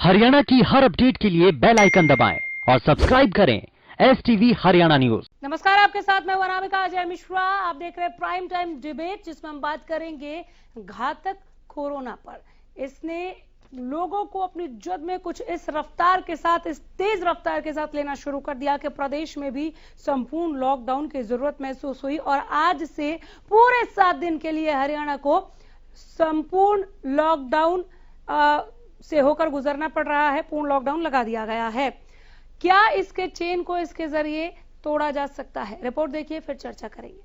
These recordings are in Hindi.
हरियाणा की हर अपडेट के लिए बेल आइकन दबाएं और सब्सक्राइब करें STV हरियाणा न्यूज। नमस्कार, आपके साथ मैं अनामिका अजय मिश्रा। आप देख रहे हैं प्राइम टाइम डिबेट, जिसमें हम बात करेंगे घातक कोरोना पर। इसने लोगों को अपनी जद में कुछ इस रफ्तार के साथ, इस तेज रफ्तार के साथ लेना शुरू कर दिया कि प्रदेश में भी संपूर्ण लॉकडाउन की जरूरत महसूस हुई और आज से पूरे 7 दिन के लिए हरियाणा को संपूर्ण लॉकडाउन से होकर गुजरना पड़ रहा है। पूर्ण लॉकडाउन लगा दिया गया है। क्या इसके चेन को इसके जरिए तोड़ा जा सकता है? रिपोर्ट देखिए, फिर चर्चा करेंगे।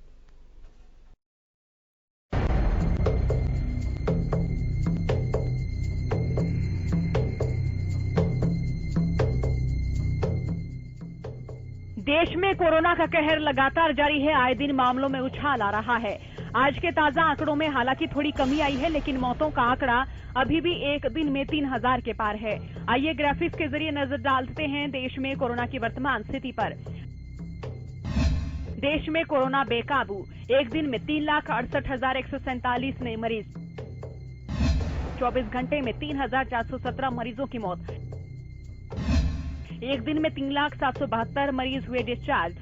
देश में कोरोना का कहर लगातार जारी है। आए दिन मामलों में उछाल आ रहा है। आज के ताजा आंकड़ों में हालांकि थोड़ी कमी आई है, लेकिन मौतों का आंकड़ा अभी भी एक दिन में 3000 के पार है। आइए ग्राफिक्स के जरिए नजर डालते हैं देश में कोरोना की वर्तमान स्थिति पर। देश में कोरोना बेकाबू, एक दिन में 3,68,147 नए मरीज, 24 घंटे में 3,417 मरीजों की मौत, एक दिन में 3,772 मरीज हुए डिस्चार्ज।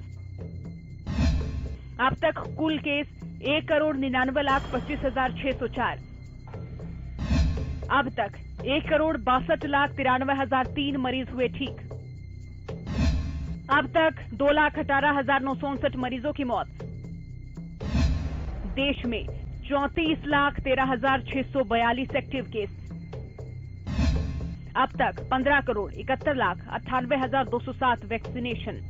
अब तक कुल केस 1,99,25,604। अब तक 1,62,93,003 मरीज हुए ठीक। अब तक 2,18,959 मरीजों की मौत। देश में 34,13,642 एक्टिव केस। अब तक 15,71,98,207 वैक्सीनेशन।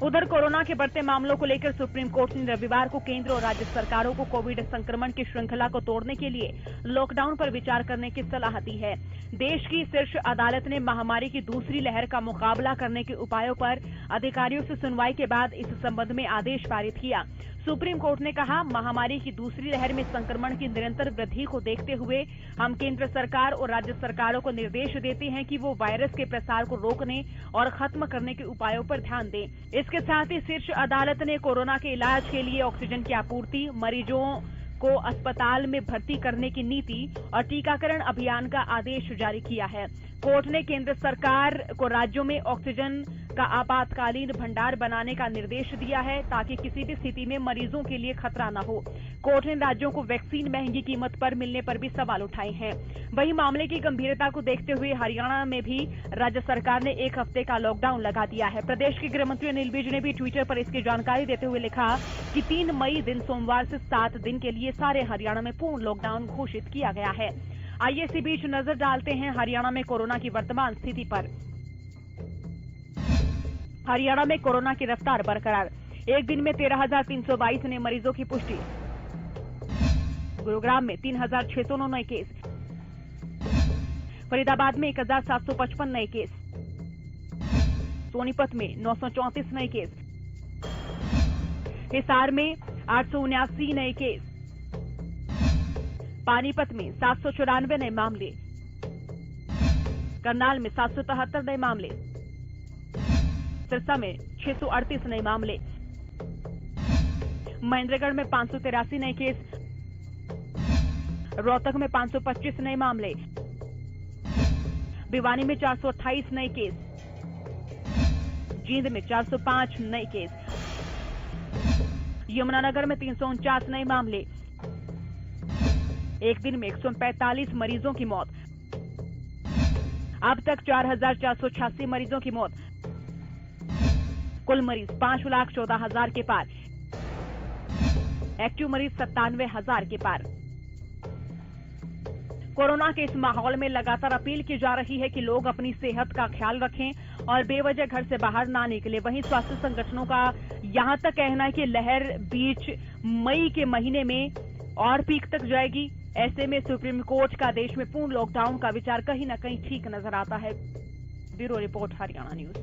उधर कोरोना के बढ़ते मामलों को लेकर सुप्रीम कोर्ट ने रविवार को केंद्र और राज्य सरकारों को कोविड संक्रमण की श्रृंखला को तोड़ने के लिए लॉकडाउन पर विचार करने की सलाह दी है। देश की शीर्ष अदालत ने महामारी की दूसरी लहर का मुकाबला करने के उपायों पर अधिकारियों से सुनवाई के बाद इस संबंध में आदेश पारित किया। सुप्रीम कोर्ट ने कहा, महामारी की दूसरी लहर में संक्रमण की निरंतर वृद्धि को देखते हुए हम केंद्र सरकार और राज्य सरकारों को निर्देश देते हैं कि वो वायरस के प्रसार को रोकने और खत्म करने के उपायों पर ध्यान दें। इसके साथ ही शीर्ष अदालत ने कोरोना के इलाज के लिए ऑक्सीजन की आपूर्ति, मरीजों को अस्पताल में भर्ती करने की नीति और टीकाकरण अभियान का आदेश जारी किया है। कोर्ट ने केंद्र सरकार को राज्यों में ऑक्सीजन का आपातकालीन भंडार बनाने का निर्देश दिया है, ताकि किसी भी स्थिति में मरीजों के लिए खतरा न हो। कोर्ट ने राज्यों को वैक्सीन महंगी कीमत पर मिलने पर भी सवाल उठाए हैं। वहीं मामले की गंभीरता को देखते हुए हरियाणा में भी राज्य सरकार ने 1 हफ्ते का लॉकडाउन लगा दिया है। प्रदेश के गृह मंत्री अनिल विज ने भी ट्विटर पर इसकी जानकारी देते हुए लिखा कि 3 मई दिन सोमवार से 7 दिन के लिए सारे हरियाणा में पूर्ण लॉकडाउन घोषित किया गया है। आइए इसी बीच नजर डालते हैं हरियाणा में कोरोना की वर्तमान स्थिति पर। हरियाणा में कोरोना की रफ्तार बरकरार, एक दिन में 13,322 नए मरीजों की पुष्टि। गुरुग्राम में 3,609 नए केस, फरीदाबाद में 1,755 नए केस, सोनीपत में 934 नए केस, हिसार में 879 नए केस, पानीपत में 794 नए मामले, करनाल में 773 नए मामले, सिरसा में 638 नए मामले, महेंद्रगढ़ में 583 नए केस, रोहतक में 525 नए मामले, भिवानी में 428 नए केस, जींद में 405 नए केस, यमुनानगर में 349 नए मामले, एक दिन में 145 मरीजों की मौत। अब तक 4,486 मरीजों की मौत। कुल मरीज 5,14,000 के पार। एक्टिव मरीज 97,000 के पार। कोरोना के इस माहौल में लगातार अपील की जा रही है कि लोग अपनी सेहत का ख्याल रखें और बेवजह घर से बाहर ना निकले। वहीं स्वास्थ्य संगठनों का यहां तक कहना है कि लहर बीच मई के महीने में और पीक तक जाएगी। ऐसे में सुप्रीम कोर्ट का देश में पूर्ण लॉकडाउन का विचार कहीं न कहीं ठीक नजर आता है। Bureau report, Haryana news.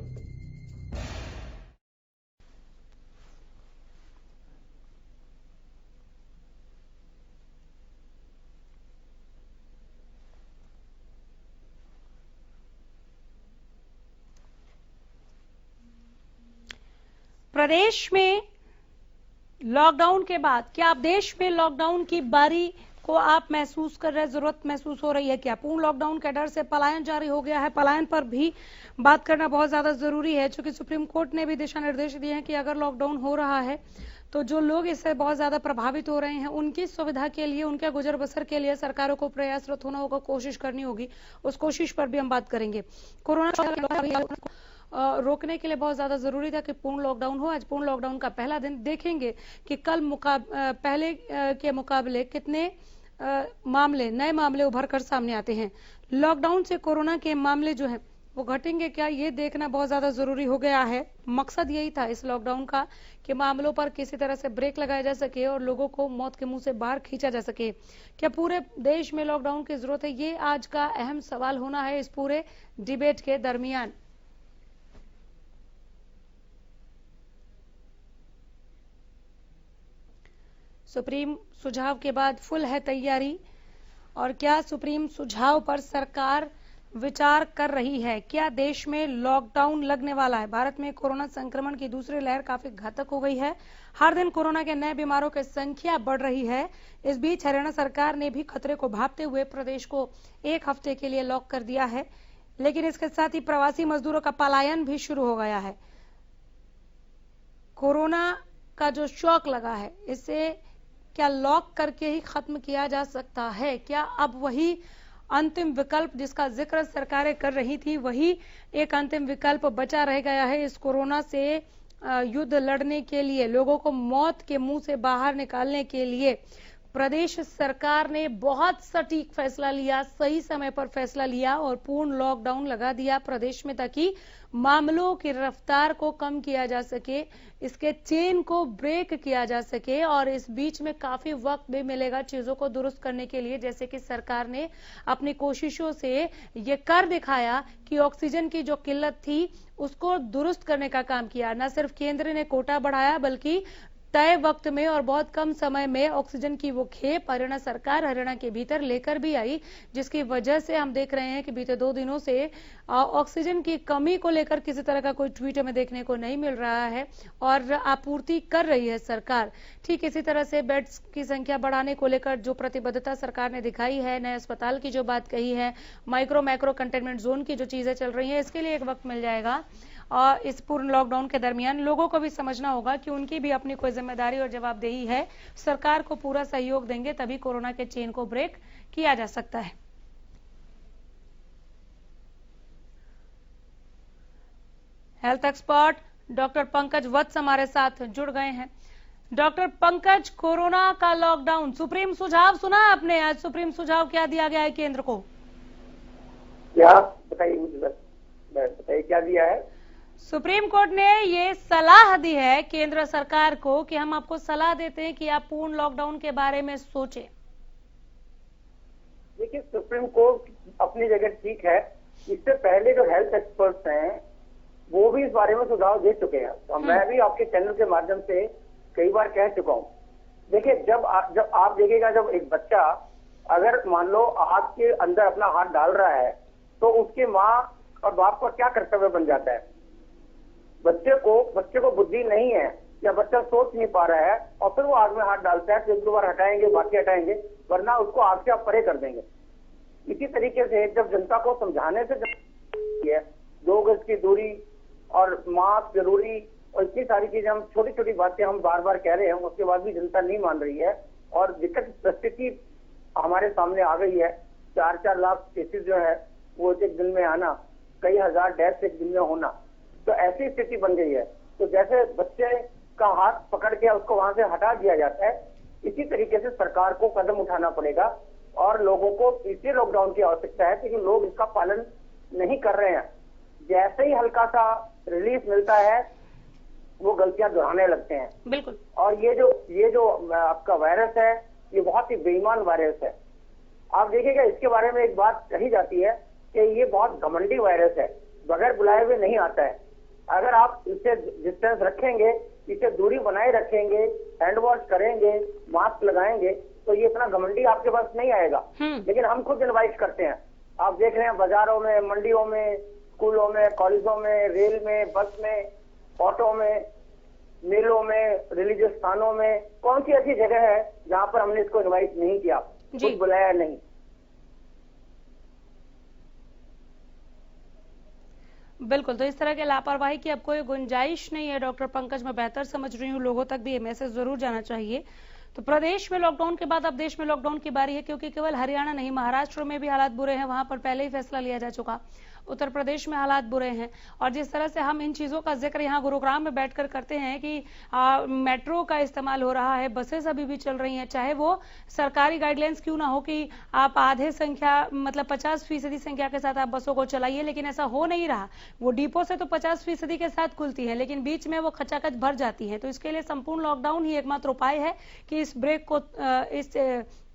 प्रदेश में लॉकडाउन के बाद क्या अब देश में लॉकडाउन की बारी को आप महसूस कर रहे हैं, जरूरत महसूस हो रही है क्या? पूर्ण लॉकडाउन के डर से पलायन जारी हो गया है, पलायन पर भी बात करना बहुत ज्यादा जरूरी है, क्योंकि सुप्रीम कोर्ट ने भी दिशा निर्देश दिए हैं कि अगर लॉकडाउन हो रहा है तो जो लोग इससे बहुत ज्यादा प्रभावित हो रहे हैं उनकी सुविधा के लिए, उनके गुजर बसर के लिए सरकारों को प्रयासरत होना होगा, कोशिश करनी होगी। उस कोशिश पर भी हम बात करेंगे। कोरोना रोकने के लिए बहुत ज्यादा जरूरी था कि पूर्ण लॉकडाउन हो। आज पूर्ण लॉकडाउन का पहला दिन, देखेंगे कि कल पहले के मुकाबले कितने नए मामले उभर कर सामने आते हैं। लॉकडाउन से कोरोना के मामले जो हैं वो घटेंगे क्या, ये देखना बहुत ज्यादा जरूरी हो गया है। मकसद यही था इस लॉकडाउन का कि मामलों पर किसी तरह से ब्रेक लगाया जा सके और लोगों को मौत के मुंह से बाहर खींचा जा सके। क्या पूरे देश में लॉकडाउन की जरूरत है, ये आज का अहम सवाल होना है इस पूरे डिबेट के दरमियान। सुप्रीम सुझाव के बाद फुल है तैयारी, और क्या सुप्रीम सुझाव पर सरकार विचार कर रही है? क्या देश में लॉकडाउन लगने वाला है? भारत में कोरोना संक्रमण की दूसरी लहर काफी घातक हो गई है। हर दिन कोरोना के नए बीमारों की संख्या बढ़ रही है। इस बीच हरियाणा सरकार ने भी खतरे को भांपते हुए प्रदेश को 1 हफ्ते के लिए लॉक कर दिया है, लेकिन इसके साथ ही प्रवासी मजदूरों का पलायन भी शुरू हो गया है। कोरोना का जो शॉक लगा है, इसे क्या लॉक करके ही खत्म किया जा सकता है? क्या अब वही अंतिम विकल्प जिसका जिक्र सरकारें कर रही थी, वही एक अंतिम विकल्प बचा रह गया है इस कोरोना से युद्ध लड़ने के लिए, लोगों को मौत के मुंह से बाहर निकालने के लिए? प्रदेश सरकार ने बहुत सटीक फैसला लिया, सही समय पर फैसला लिया और पूर्ण लॉकडाउन लगा दिया प्रदेश में, ताकि मामलों की रफ्तार को कम किया जा सके, इसके चेन को ब्रेक किया जा सके, और इस बीच में काफी वक्त भी मिलेगा चीजों को दुरुस्त करने के लिए। जैसे कि सरकार ने अपनी कोशिशों से ये कर दिखाया कि ऑक्सीजन की जो किल्लत थी उसको दुरुस्त करने का काम किया। न सिर्फ केंद्र ने कोटा बढ़ाया, बल्कि तय वक्त में और बहुत कम समय में ऑक्सीजन की वो खेप हरियाणा सरकार हरियाणा के भीतर लेकर भी आई, जिसकी वजह से हम देख रहे हैं कि बीते 2 दिनों से ऑक्सीजन की कमी को लेकर किसी तरह का कोई ट्वीट हमें देखने को नहीं मिल रहा है और आपूर्ति कर रही है सरकार। ठीक इसी तरह से बेड्स की संख्या बढ़ाने को लेकर जो प्रतिबद्धता सरकार ने दिखाई है, नए अस्पताल की जो बात कही है, माइक्रो मैक्रो कंटेनमेंट जोन की जो चीजें चल रही है, इसके लिए एक वक्त मिल जाएगा। और इस पूर्ण लॉकडाउन के दरमियान लोगों को भी समझना होगा कि उनकी भी अपनी कोई जिम्मेदारी और जवाबदेही है। सरकार को पूरा सहयोग देंगे तभी कोरोना के चेन को ब्रेक किया जा सकता है। हेल्थ एक्सपर्ट डॉक्टर पंकज वत्स हमारे साथ जुड़ गए हैं। डॉक्टर पंकज, कोरोना का लॉकडाउन, सुप्रीम सुझाव सुना आपने? आज सुप्रीम सुझाव क्या दिया गया है केंद्र को? क्या बताइए, बताइए क्या दिया है? सुप्रीम कोर्ट ने ये सलाह दी है केंद्र सरकार को कि हम आपको सलाह देते हैं कि आप पूर्ण लॉकडाउन के बारे में सोचें। देखिए, सुप्रीम कोर्ट अपनी जगह ठीक है। इससे पहले जो हेल्थ एक्सपर्ट्स हैं वो भी इस बारे में सुझाव दे चुके हैं, तो मैं भी आपके चैनल के माध्यम से कई बार कह चुका हूँ। देखिए, जब आप देखिएगा, जब एक बच्चा अगर मान लो आग के अंदर अपना हाथ डाल रहा है तो उसके माँ और बाप का क्या कर्तव्य बन जाता है? बच्चे को बुद्धि नहीं है या बच्चा सोच नहीं पा रहा है और फिर वो आग में हाथ डालता है, तो 1-2 बार हटाएंगे, बाकी हटाएंगे, वरना उसको आग से आप परे कर देंगे। इसी तरीके से जब जनता को समझाने से 2 गज की दूरी और मास्क जरूरी और इतनी सारी चीजें, हम छोटी छोटी बातें हम बार बार कह रहे हैं, उसके बाद भी जनता नहीं मान रही है और दिक्कत परिस्थिति हमारे सामने आ गई है। 4-4 लाख केसेस जो है वो एक दिन में आना, कई हजार डेथ एक दिन में होना, तो ऐसी स्थिति बन गई है। तो जैसे बच्चे का हाथ पकड़ के उसको वहां से हटा दिया जाता है, इसी तरीके से सरकार को कदम उठाना पड़ेगा और लोगों को इसी लॉकडाउन की आवश्यकता है, क्योंकि लोग इसका पालन नहीं कर रहे हैं। जैसे ही हल्का सा रिलीफ मिलता है वो गलतियां दोहराने लगते हैं। बिल्कुल। और ये जो आपका वायरस है, ये बहुत ही बेईमान वायरस है। आप देखिएगा, इसके बारे में एक बात कही जाती है कि ये बहुत घमंडी वायरस है, बगैर बुलाए हुए नहीं आता है। अगर आप इससे डिस्टेंस रखेंगे, इसे दूरी बनाए रखेंगे, हैंड वॉश करेंगे, मास्क लगाएंगे, तो ये इतना घमंडी आपके पास नहीं आएगा। लेकिन हम खुद इनवाइट करते हैं। आप देख रहे हैं बाजारों में, मंडियों में, स्कूलों में, कॉलेजों में, रेल में, बस में, ऑटो में, मेलों में, रिलीजियस स्थानों में, कौन सी ऐसी जगह है जहां पर हमने इसको इनवाइट नहीं किया? जी। खुद बुलाया नहीं। बिल्कुल, तो इस तरह के लापरवाही की अब कोई गुंजाइश नहीं है डॉक्टर पंकज। मैं बेहतर समझ रही हूँ, लोगों तक भी ये मैसेज जरूर जाना चाहिए। तो प्रदेश में लॉकडाउन के बाद अब देश में लॉकडाउन की बारी है, क्योंकि केवल हरियाणा नहीं, महाराष्ट्र में भी हालात बुरे हैं, वहां पर पहले ही फैसला लिया जा चुका। उत्तर प्रदेश में हालात बुरे हैं, और जिस तरह से हम इन चीजों का जिक्र यहाँ गुरुग्राम में बैठकर करते हैं कि मेट्रो का इस्तेमाल हो रहा है, बसेस अभी भी चल रही हैं, चाहे वो सरकारी गाइडलाइंस क्यों ना हो कि आप आधे संख्या मतलब 50% संख्या के साथ आप बसों को चलाइए, लेकिन ऐसा हो नहीं रहा। वो डिपो से तो 50% के साथ खुलती है, लेकिन बीच में वो खचाखच भर जाती है। तो इसके लिए संपूर्ण लॉकडाउन ही एकमात्र उपाय है कि इस ब्रेक को, इस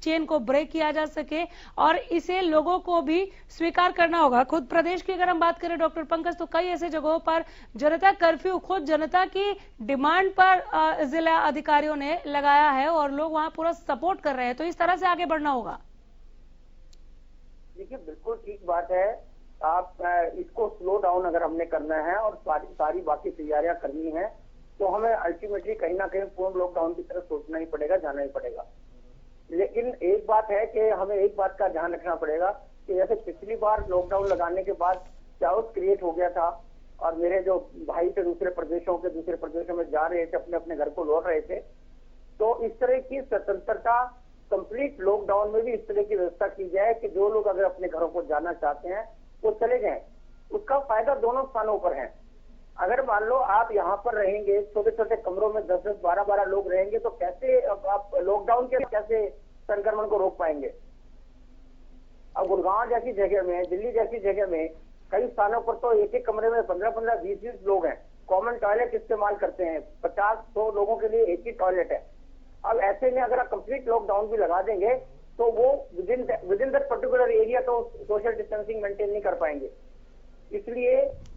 चेन को ब्रेक किया जा सके, और इसे लोगों को भी स्वीकार करना होगा। खुद प्रदेश की अगर हम बात करें डॉक्टर पंकज, तो कई ऐसे जगहों पर जनता कर्फ्यू खुद जनता की डिमांड पर जिला अधिकारियों ने लगाया है, और लोग वहां पूरा सपोर्ट कर रहे हैं। तो इस तरह से आगे बढ़ना होगा। देखिए, बिल्कुल ठीक बात है। आप इसको स्लो डाउन अगर हमने करना है और सारी बाकी तैयारियां करनी है, तो हमें अल्टीमेटली कहीं ना कहीं पूर्ण लॉकडाउन की तरफ सोचना ही पड़ेगा, जाना ही पड़ेगा। लेकिन एक बात है कि हमें एक बात का ध्यान रखना पड़ेगा कि जैसे पिछली बार लॉकडाउन लगाने के बाद चाउस क्रिएट हो गया था, और मेरे जो भाई थे दूसरे प्रदेशों में जा रहे थे, अपने अपने घर को लौट रहे थे, तो इस तरह की स्वतंत्रता कंप्लीट लॉकडाउन में भी इस तरह की व्यवस्था की जाए कि जो लोग अगर अपने घरों को जाना चाहते हैं वो चले जाएं। उसका फायदा दोनों स्थानों पर है। अगर मान लो आप यहाँ पर रहेंगे, छोटे छोटे कमरों में 10-10, 12-12 लोग रहेंगे, तो कैसे आप लॉकडाउन के कैसे संक्रमण को रोक पाएंगे? अब गुड़गांव जैसी जगह में, दिल्ली जैसी जगह में कई स्थानों पर तो एक एक कमरे में 15-15, 20-20 लोग हैं। कॉमन टॉयलेट इस्तेमाल करते हैं, 50-100 लोगों के लिए एक ही टॉयलेट है। अब ऐसे में अगर आप कंप्लीट लॉकडाउन भी लगा देंगे, तो वो with in that particular area तो सोशल डिस्टेंसिंग मेंटेन नहीं कर पाएंगे। इसलिए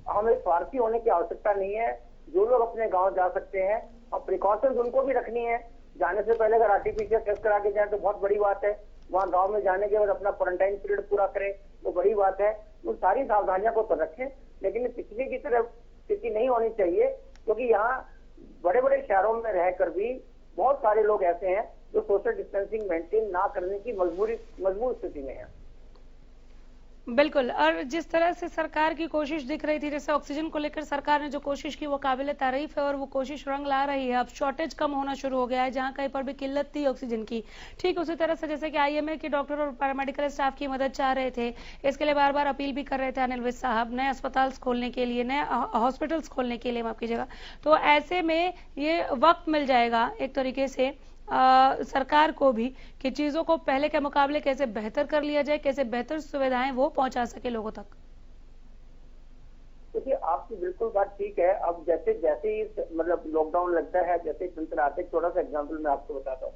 हमें स्वार्थी होने की आवश्यकता नहीं है। जो लोग अपने गांव जा सकते हैं, और प्रिकॉशंस उनको भी रखनी है। जाने से पहले अगर आरटीपीसीआर टेस्ट करा के जाए तो बहुत बड़ी बात है। वहां गांव में जाने के बाद अपना क्वारंटाइन पीरियड पूरा करें, वो बड़ी बात है। वो सारी सावधानियां को तो रखें, लेकिन पिछले की तरफ स्थिति नहीं होनी चाहिए, क्योंकि यहाँ बड़े बड़े शहरों में रहकर भी बहुत सारे लोग ऐसे हैं जो सोशल डिस्टेंसिंग मेंटेन ना करने की मजबूर स्थिति में है। बिल्कुल, और जिस तरह से सरकार की कोशिश दिख रही थी, जैसे ऑक्सीजन को लेकर सरकार ने जो कोशिश की वो काबिले तारीफ है, और वो कोशिश रंग ला रही है। अब शॉर्टेज कम होना शुरू हो गया है, जहां कहीं पर भी किल्लत थी ऑक्सीजन की। ठीक उसी तरह से जैसे कि आईएमए के डॉक्टर और पैरामेडिकल स्टाफ की मदद चाह रहे थे, इसके लिए बार बार अपील भी कर रहे थे अनिल विज साहब, नए अस्पताल खोलने के लिए, नए हॉस्पिटल्स खोलने के लिए, माफ कीजिएगा। तो ऐसे में ये वक्त मिल जाएगा एक तरीके से सरकार को भी कि चीजों को पहले के मुकाबले कैसे बेहतर कर लिया जाए, कैसे बेहतर सुविधाएं वो पहुंचा सके लोगों तक। देखिए, आपकी बिल्कुल बात ठीक है। अब जैसे जैसे ही मतलब लॉकडाउन लगता है, जैसे तंत्र आते, थोड़ा सा एग्जाम्पल मैं आपको बताता हूँ।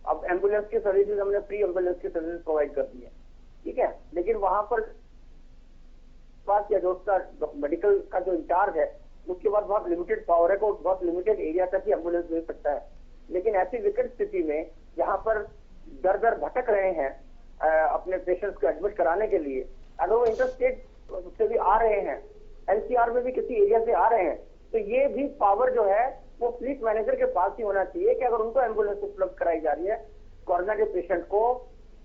अब एम्बुलेंस की सर्विसेज हमने फ्री एम्बुलेंस की सर्विसेज प्रोवाइड कर दी है, ठीक है। लेकिन वहां पर बात या जो उसका मेडिकल का जो इंचार्ज है, उसके बाद बहुत लिमिटेड पावर है, बहुत लिमिटेड एरिया तक ही एम्बुलेंस भेज सकता है। लेकिन ऐसी विकट स्थिति में जहां पर दर दर भटक रहे हैं अपने पेशेंट्स को एडमिट कराने के लिए, अगर वो इंटर स्टेट से भी आ रहे हैं, एनसीआर में भी किसी एरिया से आ रहे हैं, तो ये भी पावर जो है वो फ्लीट मैनेजर के पास ही होना चाहिए कि अगर उनको एम्बुलेंस उपलब्ध कराई जा रही है कोरोना के पेशेंट को,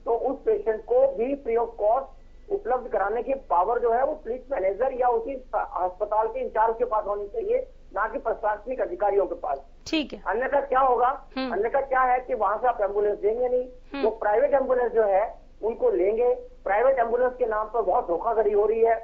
तो उस पेशेंट को भी फ्री ऑफ कॉस्ट उपलब्ध कराने की पावर जो है वो फ्लीट मैनेजर या उसी अस्पताल के इंचार्ज के पास होनी चाहिए, ना कि प्रशासनिक अधिकारियों के पास। ठीक है। अन्यथा क्या होगा? अन्यथा क्या है कि वहां से आप एम्बुलेंस देंगे नहीं, तो प्राइवेट एम्बुलेंस जो है उनको लेंगे। प्राइवेट एम्बुलेंस के नाम पर बहुत धोखाधड़ी हो रही है।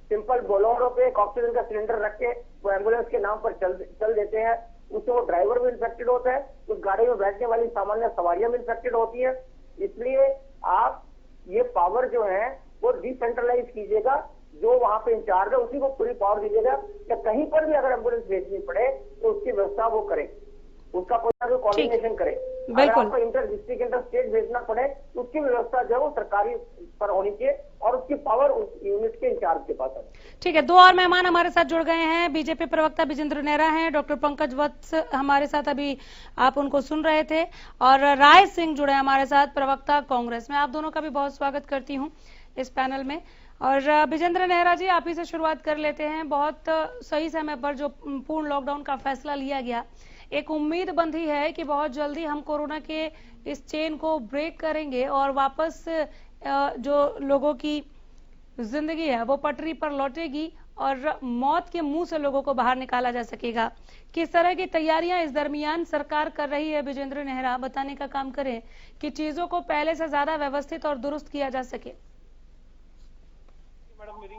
सिंपल बोलेरो पे एक ऑक्सीजन का सिलेंडर रख के वो एम्बुलेंस के नाम पर चल देते हैं। उससे वो ड्राइवर भी इन्फेक्टेड होता है, उस गाड़ी में बैठने वाली सामान्य सवारियां भी इन्फेक्टेड होती है। इसलिए आप ये पावर जो है वो डिसेंट्रलाइज कीजिएगा, जो वहां पे इंचार्ज है उसी को पूरी पावर दीजिएगा कि कहीं पर भी अगर एम्बुलेंस भेजनी पड़े तो उसकी व्यवस्था वो करे, उसका कोई ना कोई कोऑर्डिनेशन करे। अगर आपको इंटर डिस्ट्रिक्ट, इंटर स्टेट भेजना पड़े तो उसकी व्यवस्था जो है वो सरकारी पर होनी चाहिए और उसकी पावर उस यूनिट के इंचार्ज के पास है। ठीक है, दो और मेहमान हमारे साथ जुड़ गए हैं। बीजेपी प्रवक्ता विजेंद्र नेहरा हैं, डॉक्टर पंकज वत्स हमारे साथ, अभी आप उनको सुन रहे थे, और राय सिंह जुड़े हमारे साथ, प्रवक्ता कांग्रेस। मैं आप दोनों का भी बहुत स्वागत करती हूँ इस पैनल में। और विजेंद्र नेहरा जी, आप ही से शुरुआत कर लेते हैं। बहुत सही समय पर जो पूर्ण लॉकडाउन का फैसला लिया गया, एक उम्मीद बंधी है कि बहुत जल्दी हम कोरोना के इस चेन को ब्रेक करेंगे और वापस जो लोगों की जिंदगी है वो पटरी पर लौटेगी और मौत के मुंह से लोगों को बाहर निकाला जा सकेगा। किस तरह की तैयारियां इस दरमियान सरकार कर रही है, विजेंद्र नेहरा बताने का काम करें कि चीजों को पहले से ज्यादा व्यवस्थित और दुरुस्त किया जा सके। मैडम मेरी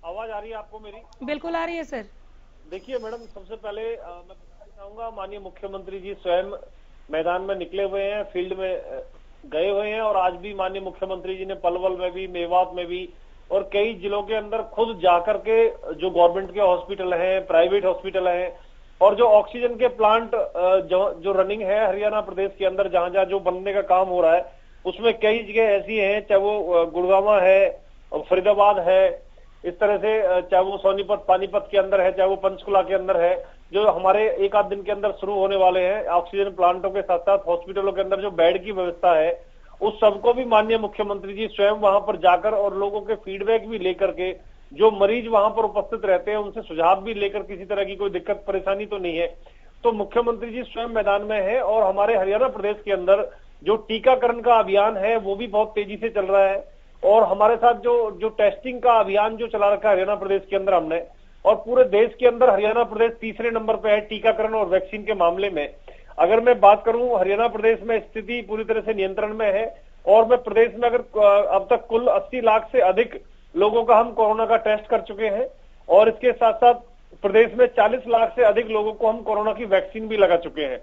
आवाज आ रही है आपको मेरी? बिल्कुल आ रही है सर। देखिए मैडम, सबसे पहले मैं चाहूंगा माननीय मुख्यमंत्री जी स्वयं मैदान में निकले हुए हैं, फील्ड में गए हुए हैं और आज भी माननीय मुख्यमंत्री जी ने पलवल में भी, मेवात में भी और कई जिलों के अंदर खुद जाकर के जो गवर्नमेंट के हॉस्पिटल हैं, प्राइवेट हॉस्पिटल हैं और जो ऑक्सीजन के प्लांट जो रनिंग है हरियाणा प्रदेश के अंदर, जहां जहां जो बनने का काम हो रहा है उसमें कई जगह ऐसी हैं, चाहे वो गुड़गांव है, फरीदाबाद है, इस तरह से चाहे वो सोनीपत पानीपत के अंदर है, चाहे वो पंचकुला के अंदर है, जो हमारे एक आध दिन के अंदर शुरू होने वाले हैं। ऑक्सीजन प्लांटों के साथ साथ हॉस्पिटलों के अंदर जो बेड की व्यवस्था है उस सबको भी माननीय मुख्यमंत्री जी स्वयं वहां पर जाकर और लोगों के फीडबैक भी लेकर के, जो मरीज वहां पर उपस्थित रहते हैं उनसे सुझाव भी लेकर, किसी तरह की कोई दिक्कत परेशानी तो नहीं है, तो मुख्यमंत्री जी स्वयं मैदान में है। और हमारे हरियाणा प्रदेश के अंदर जो टीकाकरण का अभियान है वो भी बहुत तेजी से चल रहा है और हमारे साथ जो टेस्टिंग का अभियान जो चला रखा है हरियाणा प्रदेश के अंदर हमने, और पूरे देश के अंदर हरियाणा प्रदेश तीसरे नंबर पे है टीकाकरण और वैक्सीन के मामले में। अगर मैं बात करूं, हरियाणा प्रदेश में स्थिति पूरी तरह से नियंत्रण में है और मैं प्रदेश में अगर अब तक कुल 80 लाख से अधिक लोगों का हम कोरोना का टेस्ट कर चुके हैं और इसके साथ साथ प्रदेश में 40 लाख से अधिक लोगों को हम कोरोना की वैक्सीन भी लगा चुके हैं।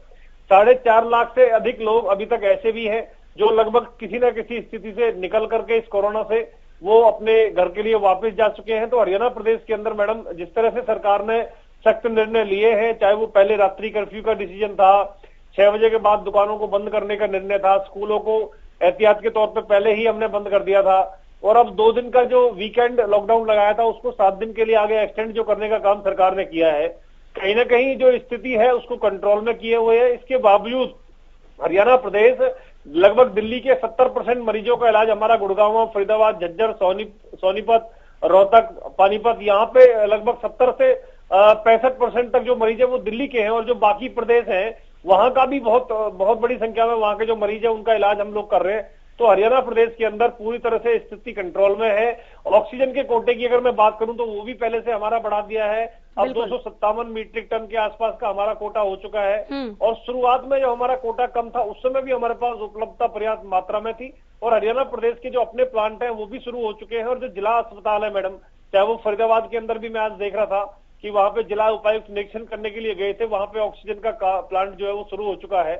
4.5 लाख से अधिक लोग अभी तक ऐसे भी हैं जो लगभग किसी न किसी स्थिति से निकल करके इस कोरोना से वो अपने घर के लिए वापस जा चुके हैं। तो हरियाणा प्रदेश के अंदर मैडम जिस तरह से सरकार ने सख्त निर्णय लिए हैं, चाहे वो पहले रात्रि कर्फ्यू का डिसीजन था, 6 बजे के बाद दुकानों को बंद करने का निर्णय था, स्कूलों को एहतियात के तौर पे पहले ही हमने बंद कर दिया था और अब 2 दिन का जो वीकेंड लॉकडाउन लगाया था उसको 7 दिन के लिए आगे एक्सटेंड जो करने का काम सरकार ने किया है। कहीं ना कहीं जो स्थिति है उसको कंट्रोल में किए हुए है। इसके बावजूद हरियाणा प्रदेश लगभग दिल्ली के 70% मरीजों का इलाज हमारा गुड़गांव, फरीदाबाद, झज्जर, सोनीपत, रोहतक, पानीपत, यहाँ पे लगभग 70 से 65% तक जो मरीज है वो दिल्ली के हैं और जो बाकी प्रदेश हैं वहां का भी बहुत बड़ी संख्या में वहां के जो मरीज है उनका इलाज हम लोग कर रहे हैं। तो हरियाणा प्रदेश के अंदर पूरी तरह से स्थिति कंट्रोल में है। ऑक्सीजन के कोटे की अगर मैं बात करूं तो वो भी पहले से हमारा बढ़ा दिया है, अब 257 मीट्रिक टन के आसपास का हमारा कोटा हो चुका है और शुरुआत में जो हमारा कोटा कम था उस समय भी हमारे पास उपलब्धता पर्याप्त मात्रा में थी और हरियाणा प्रदेश के जो अपने प्लांट हैं वो भी शुरू हो चुके हैं। और जो जिला अस्पताल है मैडम, चाहे वो फरीदाबाद के अंदर भी मैं आज देख रहा था कि वहां पे जिला उपायुक्त निरीक्षण करने के लिए गए थे, वहां पे ऑक्सीजन का प्लांट जो है वो शुरू हो चुका है।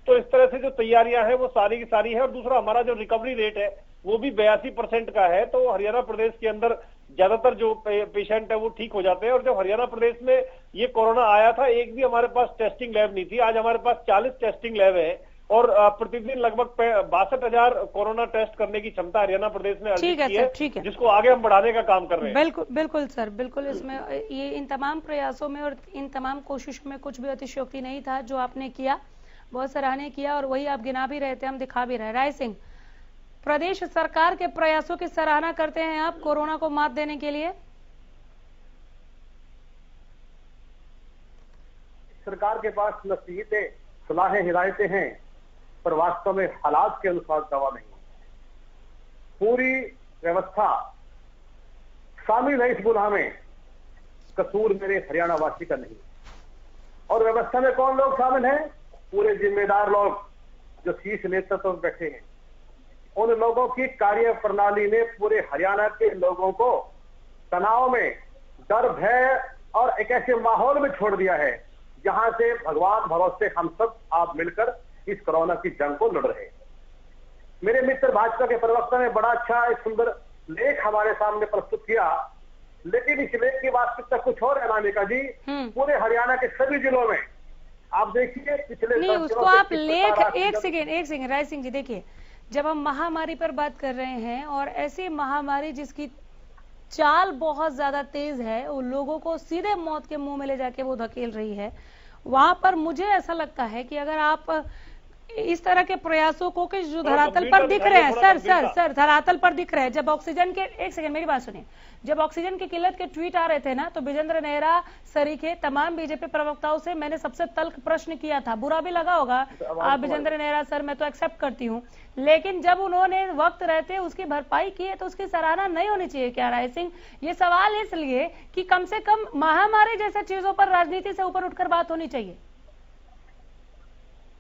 तो इस तरह से जो तैयारियां हैं वो सारी की सारी है और दूसरा हमारा जो रिकवरी रेट है वो भी 82% का है। तो हरियाणा प्रदेश के अंदर ज्यादातर जो पेशेंट है वो ठीक हो जाते हैं। और जब हरियाणा प्रदेश में ये कोरोना आया था एक भी हमारे पास टेस्टिंग लैब नहीं थी, आज हमारे पास 40 टेस्टिंग लैब है और प्रतिदिन लगभग 62,000 कोरोना टेस्ट करने की क्षमता हरियाणा प्रदेश में अर्जित की है, जिसको आगे हम बढ़ाने का काम कर रहे हैं। बिल्कुल बिल्कुल सर, बिल्कुल। इसमें ये इन तमाम प्रयासों में और इन तमाम कोशिशों में कुछ भी अतिशयोक्ति नहीं था जो आपने किया, बहुत सराहनीय किया और वही आप गिना भी रहे थे, हम दिखा भी रहे। राय सिंह, प्रदेश सरकार के प्रयासों की सराहना करते हैं आप कोरोना को मात देने के लिए? सरकार के पास नसीहतें, सलाहें, हिदायतें हैं पर वास्तव में हालात के अनुसार दवा नहीं है। पूरी व्यवस्था शामिल है इस बुलहा में, कसूर मेरे हरियाणा वासी का नहीं। और व्यवस्था में कौन लोग शामिल हैं? पूरे जिम्मेदार लोग जो शीर्ष नेतृत्व में बैठे हैं। उन लोगों की कार्य प्रणाली ने पूरे हरियाणा के लोगों को तनाव में, डर, भय और एक ऐसे माहौल में छोड़ दिया है जहां से भगवान भरोसे हम सब आप मिलकर इस कोरोना की जंग को लड़ रहे हैं। मेरे मित्र भाजपा के प्रवक्ता ने बड़ा अच्छा एक सुंदर लेख हमारे सामने प्रस्तुत किया, लेकिन इस लेख की वास्तविकता कुछ और है अनामिका जी। पूरे हरियाणा के सभी जिलों में आप देखिए पिछले नहीं, उसको आप लेख एक सेकेंड राय सिंह जी, देखिए जब हम महामारी पर बात कर रहे हैं और ऐसी महामारी जिसकी चाल बहुत ज्यादा तेज है, वो लोगों को सीधे मौत के मुंह में ले जाके वो धकेल रही है, वहां पर मुझे ऐसा लगता है कि अगर आप इस तरह के प्रयासों को कि जो धरातल पर दिख रहे हैं, सर धरातल पर दिख रहे हैं। जब ऑक्सीजन के, एक सेकंड मेरी बात सुनिए, जब ऑक्सीजन की किल्लत के ट्वीट आ रहे थे ना, तो विजेंद्र नेहरा सरीखे तमाम बीजेपी प्रवक्ताओं से मैंने सबसे तल्ख प्रश्न किया था। बुरा भी लगा होगा आप विजेंद्र नेहरा सर, मैं तो एक्सेप्ट करती हूँ, लेकिन जब उन्होंने वक्त रहते उसकी भरपाई की है तो उसकी सराहना नहीं होनी चाहिए क्या राय सिंह? ये सवाल इसलिए कि कम से कम महामारी जैसे चीजों पर राजनीति से ऊपर उठकर बात होनी चाहिए।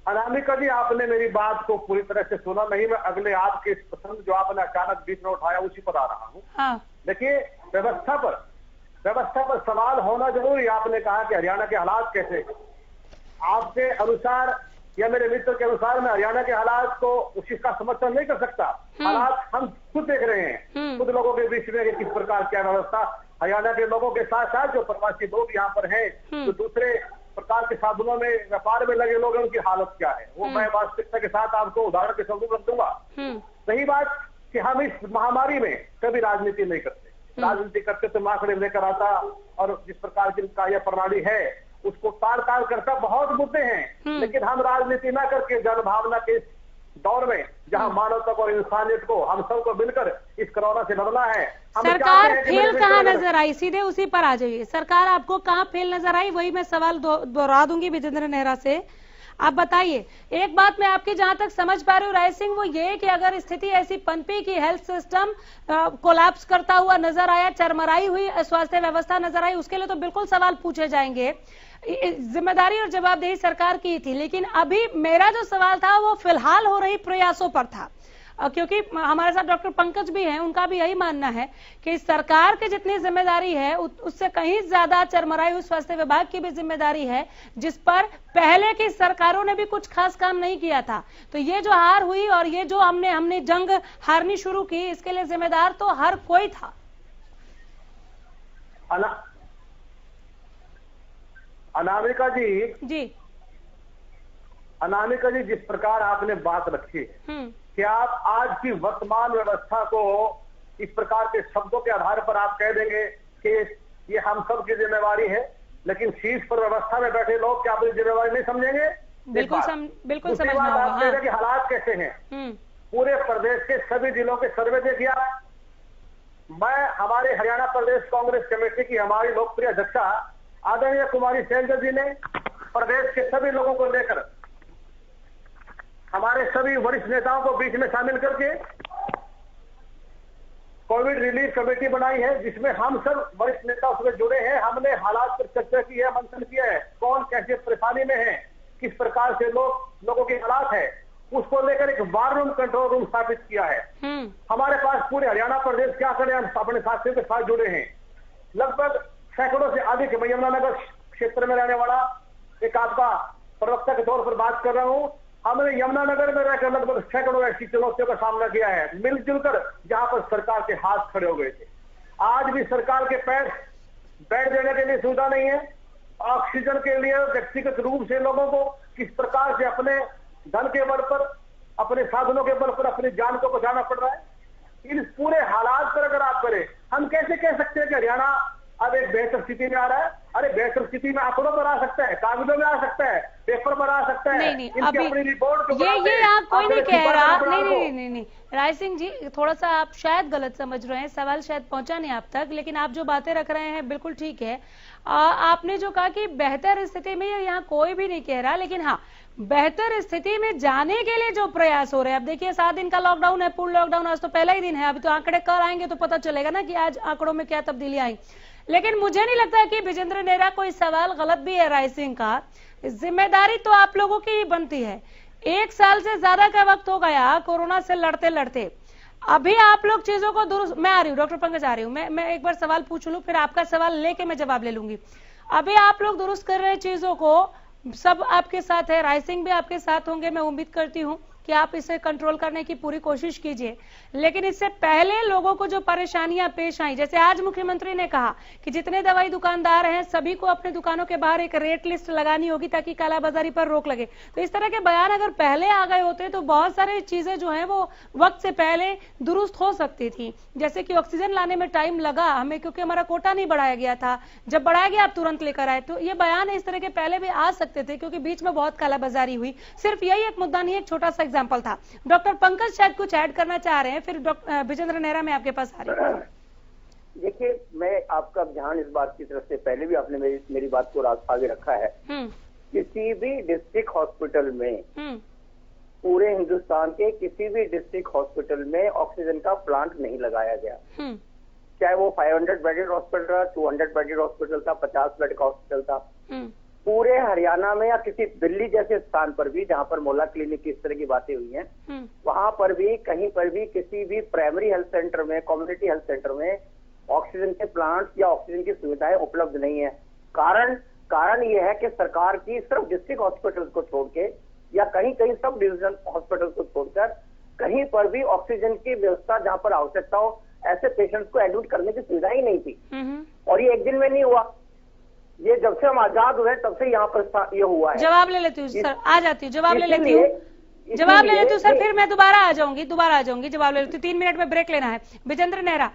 अनामिका जी, आपने मेरी बात को पूरी तरह से सुना नहीं। मैं अगले आपके इस प्रसंग जो आपने अचानक बीच में उठाया उसी पर आ रहा हूँ। हाँ। देखिए, व्यवस्था पर सवाल होना जरूरी। आपने कहा कि हरियाणा के हालात कैसे, आपके अनुसार या मेरे मित्र के अनुसार मैं हरियाणा के हालात को उस चीज का समर्थन नहीं कर सकता। हालात हम खुद देख रहे हैं, खुद लोगों के बीच में किस प्रकार क्या व्यवस्था, हरियाणा के लोगों के साथ साथ जो प्रवासी लोग यहाँ पर हैं, जो दूसरे प्रकार के साधनों में व्यापार में लगे लोग हैं, उनकी हालत क्या है, वो मैं वास्तविकता के साथ आपको उदाहरण के स्वरूप रख दूंगा। सही बात कि हम इस महामारी में कभी राजनीति नहीं करते। राजनीति करते तो आंकड़े लेकर आता और जिस प्रकार की कार्य प्रणाली है उसको तार करता बहुत मुद्दे हैं, लेकिन हम राजनीति ना करके जनभावना के इस दौर में जहां मानवता को और इंसानियत को हम सबको मिलकर इस कोरोना से लड़ना है। सरकार फेल कहाँ नजर आई? सीधे उसी पर आ जाइए, सरकार आपको कहाँ फेल नजर आई? वही मैं सवाल दोहरा दूंगी विजेंद्र नेहरा से। आप बताइए, एक बात मैं आपकी जहां तक समझ पा रही हूँ राय सिंह, वो ये कि अगर स्थिति ऐसी पनपी कि हेल्थ सिस्टम कोलैप्स करता हुआ नजर आया, चरमराई हुई स्वास्थ्य व्यवस्था नजर आई, उसके लिए तो बिल्कुल सवाल पूछे जाएंगे। जिम्मेदारी और जवाबदेही सरकार की थी, लेकिन अभी मेरा जो सवाल था वो फिलहाल हो रही प्रयासों पर था, क्योंकि हमारे साथ डॉक्टर पंकज भी हैं, उनका भी यही मानना है कि सरकार की जितनी जिम्मेदारी है उससे कहीं ज्यादा चरमराई हुई स्वास्थ्य विभाग की भी जिम्मेदारी है, जिस पर पहले की सरकारों ने भी कुछ खास काम नहीं किया था। तो ये जो हार हुई और ये जो हमने जंग हारनी शुरू की, इसके लिए जिम्मेदार तो हर कोई था। अनामिका जी, जिस प्रकार आपने बात रखी कि आप आज की वर्तमान व्यवस्था को इस प्रकार के शब्दों के आधार पर आप कह देंगे कि ये हम सब की जिम्मेवारी है, लेकिन शीर्ष पर व्यवस्था में बैठे लोग क्या अपनी जिम्मेवारी नहीं समझेंगे? बिल्कुल समझना होगा। आप कह रहे कि हालात कैसे हैं, पूरे प्रदेश के सभी जिलों के सर्वे देखिए। मैं हमारे हरियाणा प्रदेश कांग्रेस कमेटी की हमारी लोकप्रिय अध्यक्षा आदरणीय कुमारी शैलजा जी ने प्रदेश के सभी लोगों को लेकर हमारे सभी वरिष्ठ नेताओं को बीच में शामिल करके कोविड रिलीफ कमेटी बनाई है, जिसमें हम सब वरिष्ठ नेता उसमें जुड़े हैं। हमने हालात पर चर्चा की है, मंथन किया है, कौन कैसे परेशानी में है, किस प्रकार से लोगों के हालात है, उसको लेकर एक वार रूम, कंट्रोल रूम स्थापित किया है। हमारे पास पूरे हरियाणा प्रदेश क्या करें, हम अपने साथियों के साथ जुड़े हैं। लगभग सैकड़ों से अधिक, मैं यमुनानगर क्षेत्र में रहने वाला एक आपका प्रवक्ता के तौर पर बात कर रहा हूं, हमने यमुनानगर में रहकर लगभग सैकड़ों ऐसी चुनौतियों का सामना किया है, मिलजुल कर, जहां पर सरकार के हाथ खड़े हो गए थे। आज भी सरकार के पैर बैठ देने के लिए सुविधा नहीं है। ऑक्सीजन के लिए व्यक्तिगत रूप से लोगों को किस प्रकार से अपने धन के बल पर, अपने साधनों के बल पर अपनी जान को बचाना पड़ रहा है। इन पूरे हालात पर अगर आप करें, हम कैसे कह सकते हैं कि हरियाणा अब एक बेहतर स्थिति में आ रहा है? अरे बेहतर स्थिति में आंकड़ों पर आ सकता है, कागजों में आ सकता है, पेपर पर आ सकता है। नहीं, अपनी रिपोर्ट ये आप कोई नहीं कह रहा। नहीं राय सिंह जी, थोड़ा सा आप शायद गलत समझ रहे हैं, सवाल शायद पहुंचा नहीं आप तक, लेकिन आप जो बातें रख रहे हैं बिल्कुल ठीक है। आपने जो कहा कि बेहतर स्थिति में, यहाँ कोई भी नहीं कह रहा, लेकिन हाँ, बेहतर स्थिति में जाने के लिए जो प्रयास हो रहे हैं। अब देखिए 7 दिन का लॉकडाउन है, पूर्ण लॉकडाउन, आज तो पहला ही दिन है, अभी तो आंकड़े कल आएंगे तो पता चलेगा ना कि आज आंकड़ों में क्या तब्दीली आई। लेकिन मुझे नहीं लगता कि विजेंद्र नेहरा कोई सवाल गलत भी है राय सिंह का। जिम्मेदारी तो आप लोगों की ही बनती है। 1 साल से ज्यादा का वक्त हो गया कोरोना से लड़ते लड़ते, अभी आप लोग चीजों को दुरुस्त, मैं आ रही हूँ डॉक्टर पंकज, आ रही हूँ, मैं एक बार सवाल पूछ लूं, फिर आपका सवाल लेके मैं जवाब ले लूंगी। अभी आप लोग दुरुस्त कर रहे चीजों को, सब आपके साथ है, राय सिंह भी आपके साथ होंगे, मैं उम्मीद करती हूँ कि आप इसे कंट्रोल करने की पूरी कोशिश कीजिए, लेकिन इससे पहले लोगों को जो परेशानियां पेश आई, जैसे आज मुख्यमंत्री ने कहा कि जितने दवाई दुकानदार हैं सभी को अपने दुकानों के बाहर एक रेट लिस्ट लगानी होगी ताकि कालाबाजारी पर रोक लगे। तो इस तरह के बयान अगर पहले आ गए होते तो बहुत सारी चीजें जो है वो वक्त से पहले दुरुस्त हो सकती थी। जैसे कि ऑक्सीजन लाने में टाइम लगा हमें क्योंकि हमारा कोटा नहीं बढ़ाया गया था, जब बढ़ाया गया आप तुरंत लेकर आए। तो ये बयान इस तरह के पहले भी आ सकते थे क्योंकि बीच में बहुत कालाबाजारी हुई। सिर्फ यही एक मुद्दा नहीं, एक छोटा सा एग्जाम्पल था। डॉक्टर पंकज शायद कुछ ऐड करना चाह रहे हैं, फिर डॉक्टर विजेंद्र नेहरा मैं आपके पास आ रही हूँ। देखिए, मैं आपका ध्यान इस बात की तरफ से पहले भी आपने मेरी बात को आगे रखा है। किसी भी डिस्ट्रिक्ट हॉस्पिटल में, पूरे हिंदुस्तान के किसी भी डिस्ट्रिक्ट हॉस्पिटल में ऑक्सीजन का प्लांट नहीं लगाया गया। चाहे वो 500 बेडेड हॉस्पिटल था, 200 बेडेड हॉस्पिटल था, 50 बेड का हॉस्पिटल था। पूरे हरियाणा में या किसी दिल्ली जैसे स्थान पर भी जहां पर मोहल्ला क्लिनिक की इस तरह की बातें हुई हैं, वहां पर भी कहीं पर भी किसी भी प्राइमरी हेल्थ सेंटर में, कम्युनिटी हेल्थ सेंटर में ऑक्सीजन के प्लांट्स या ऑक्सीजन की सुविधाएं उपलब्ध नहीं है। कारण यह है कि सरकार की सिर्फ डिस्ट्रिक्ट हॉस्पिटल्स को छोड़ के या कहीं कहीं सब डिविजन हॉस्पिटल को छोड़कर कहीं पर भी ऑक्सीजन की व्यवस्था जहां पर आवश्यकता हो ऐसे पेशेंट्स को एडमिट करने की सुविधा ही नहीं थी। और ये एक दिन में नहीं हुआ, ये जब से हम आजाद हुए तब से यहाँ पर ये हुआ है। जवाब ले लेती हूँ सर, आ जाती हूँ, जवाब ले लेती हूँ सर, फिर मैं दोबारा आ जाऊंगी, जवाब ले लेती हूँ। 3 मिनट में ब्रेक लेना है। विजेंद्र नेहरा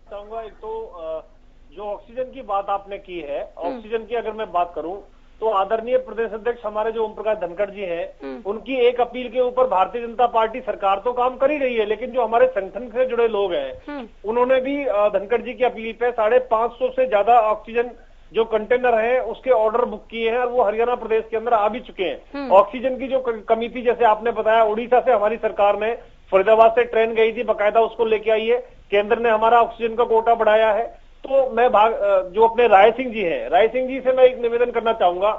चाहूंगा, एक तो जो ऑक्सीजन की बात आपने की है, ऑक्सीजन की अगर मैं बात करूं तो आदरणीय प्रदेश अध्यक्ष हमारे जो ओम प्रकाश धनखड़ जी हैं, उनकी एक अपील के ऊपर भारतीय जनता पार्टी सरकार तो काम कर ही रही है, लेकिन जो हमारे संगठन से जुड़े लोग हैं उन्होंने भी धनखड़ जी की अपील पे 550 से ज्यादा ऑक्सीजन जो कंटेनर है उसके ऑर्डर बुक किए हैं और वो हरियाणा प्रदेश के अंदर आ भी चुके हैं। ऑक्सीजन की जो कमी थी, जैसे आपने बताया, उड़ीसा से हमारी सरकार ने, फरीदाबाद से ट्रेन गई थी, बाकायदा उसको लेके आई है। केंद्र ने हमारा ऑक्सीजन का कोटा बढ़ाया है। तो मैं जो अपने राय सिंह जी हैं, राय सिंह जी से मैं एक निवेदन करना चाहूंगा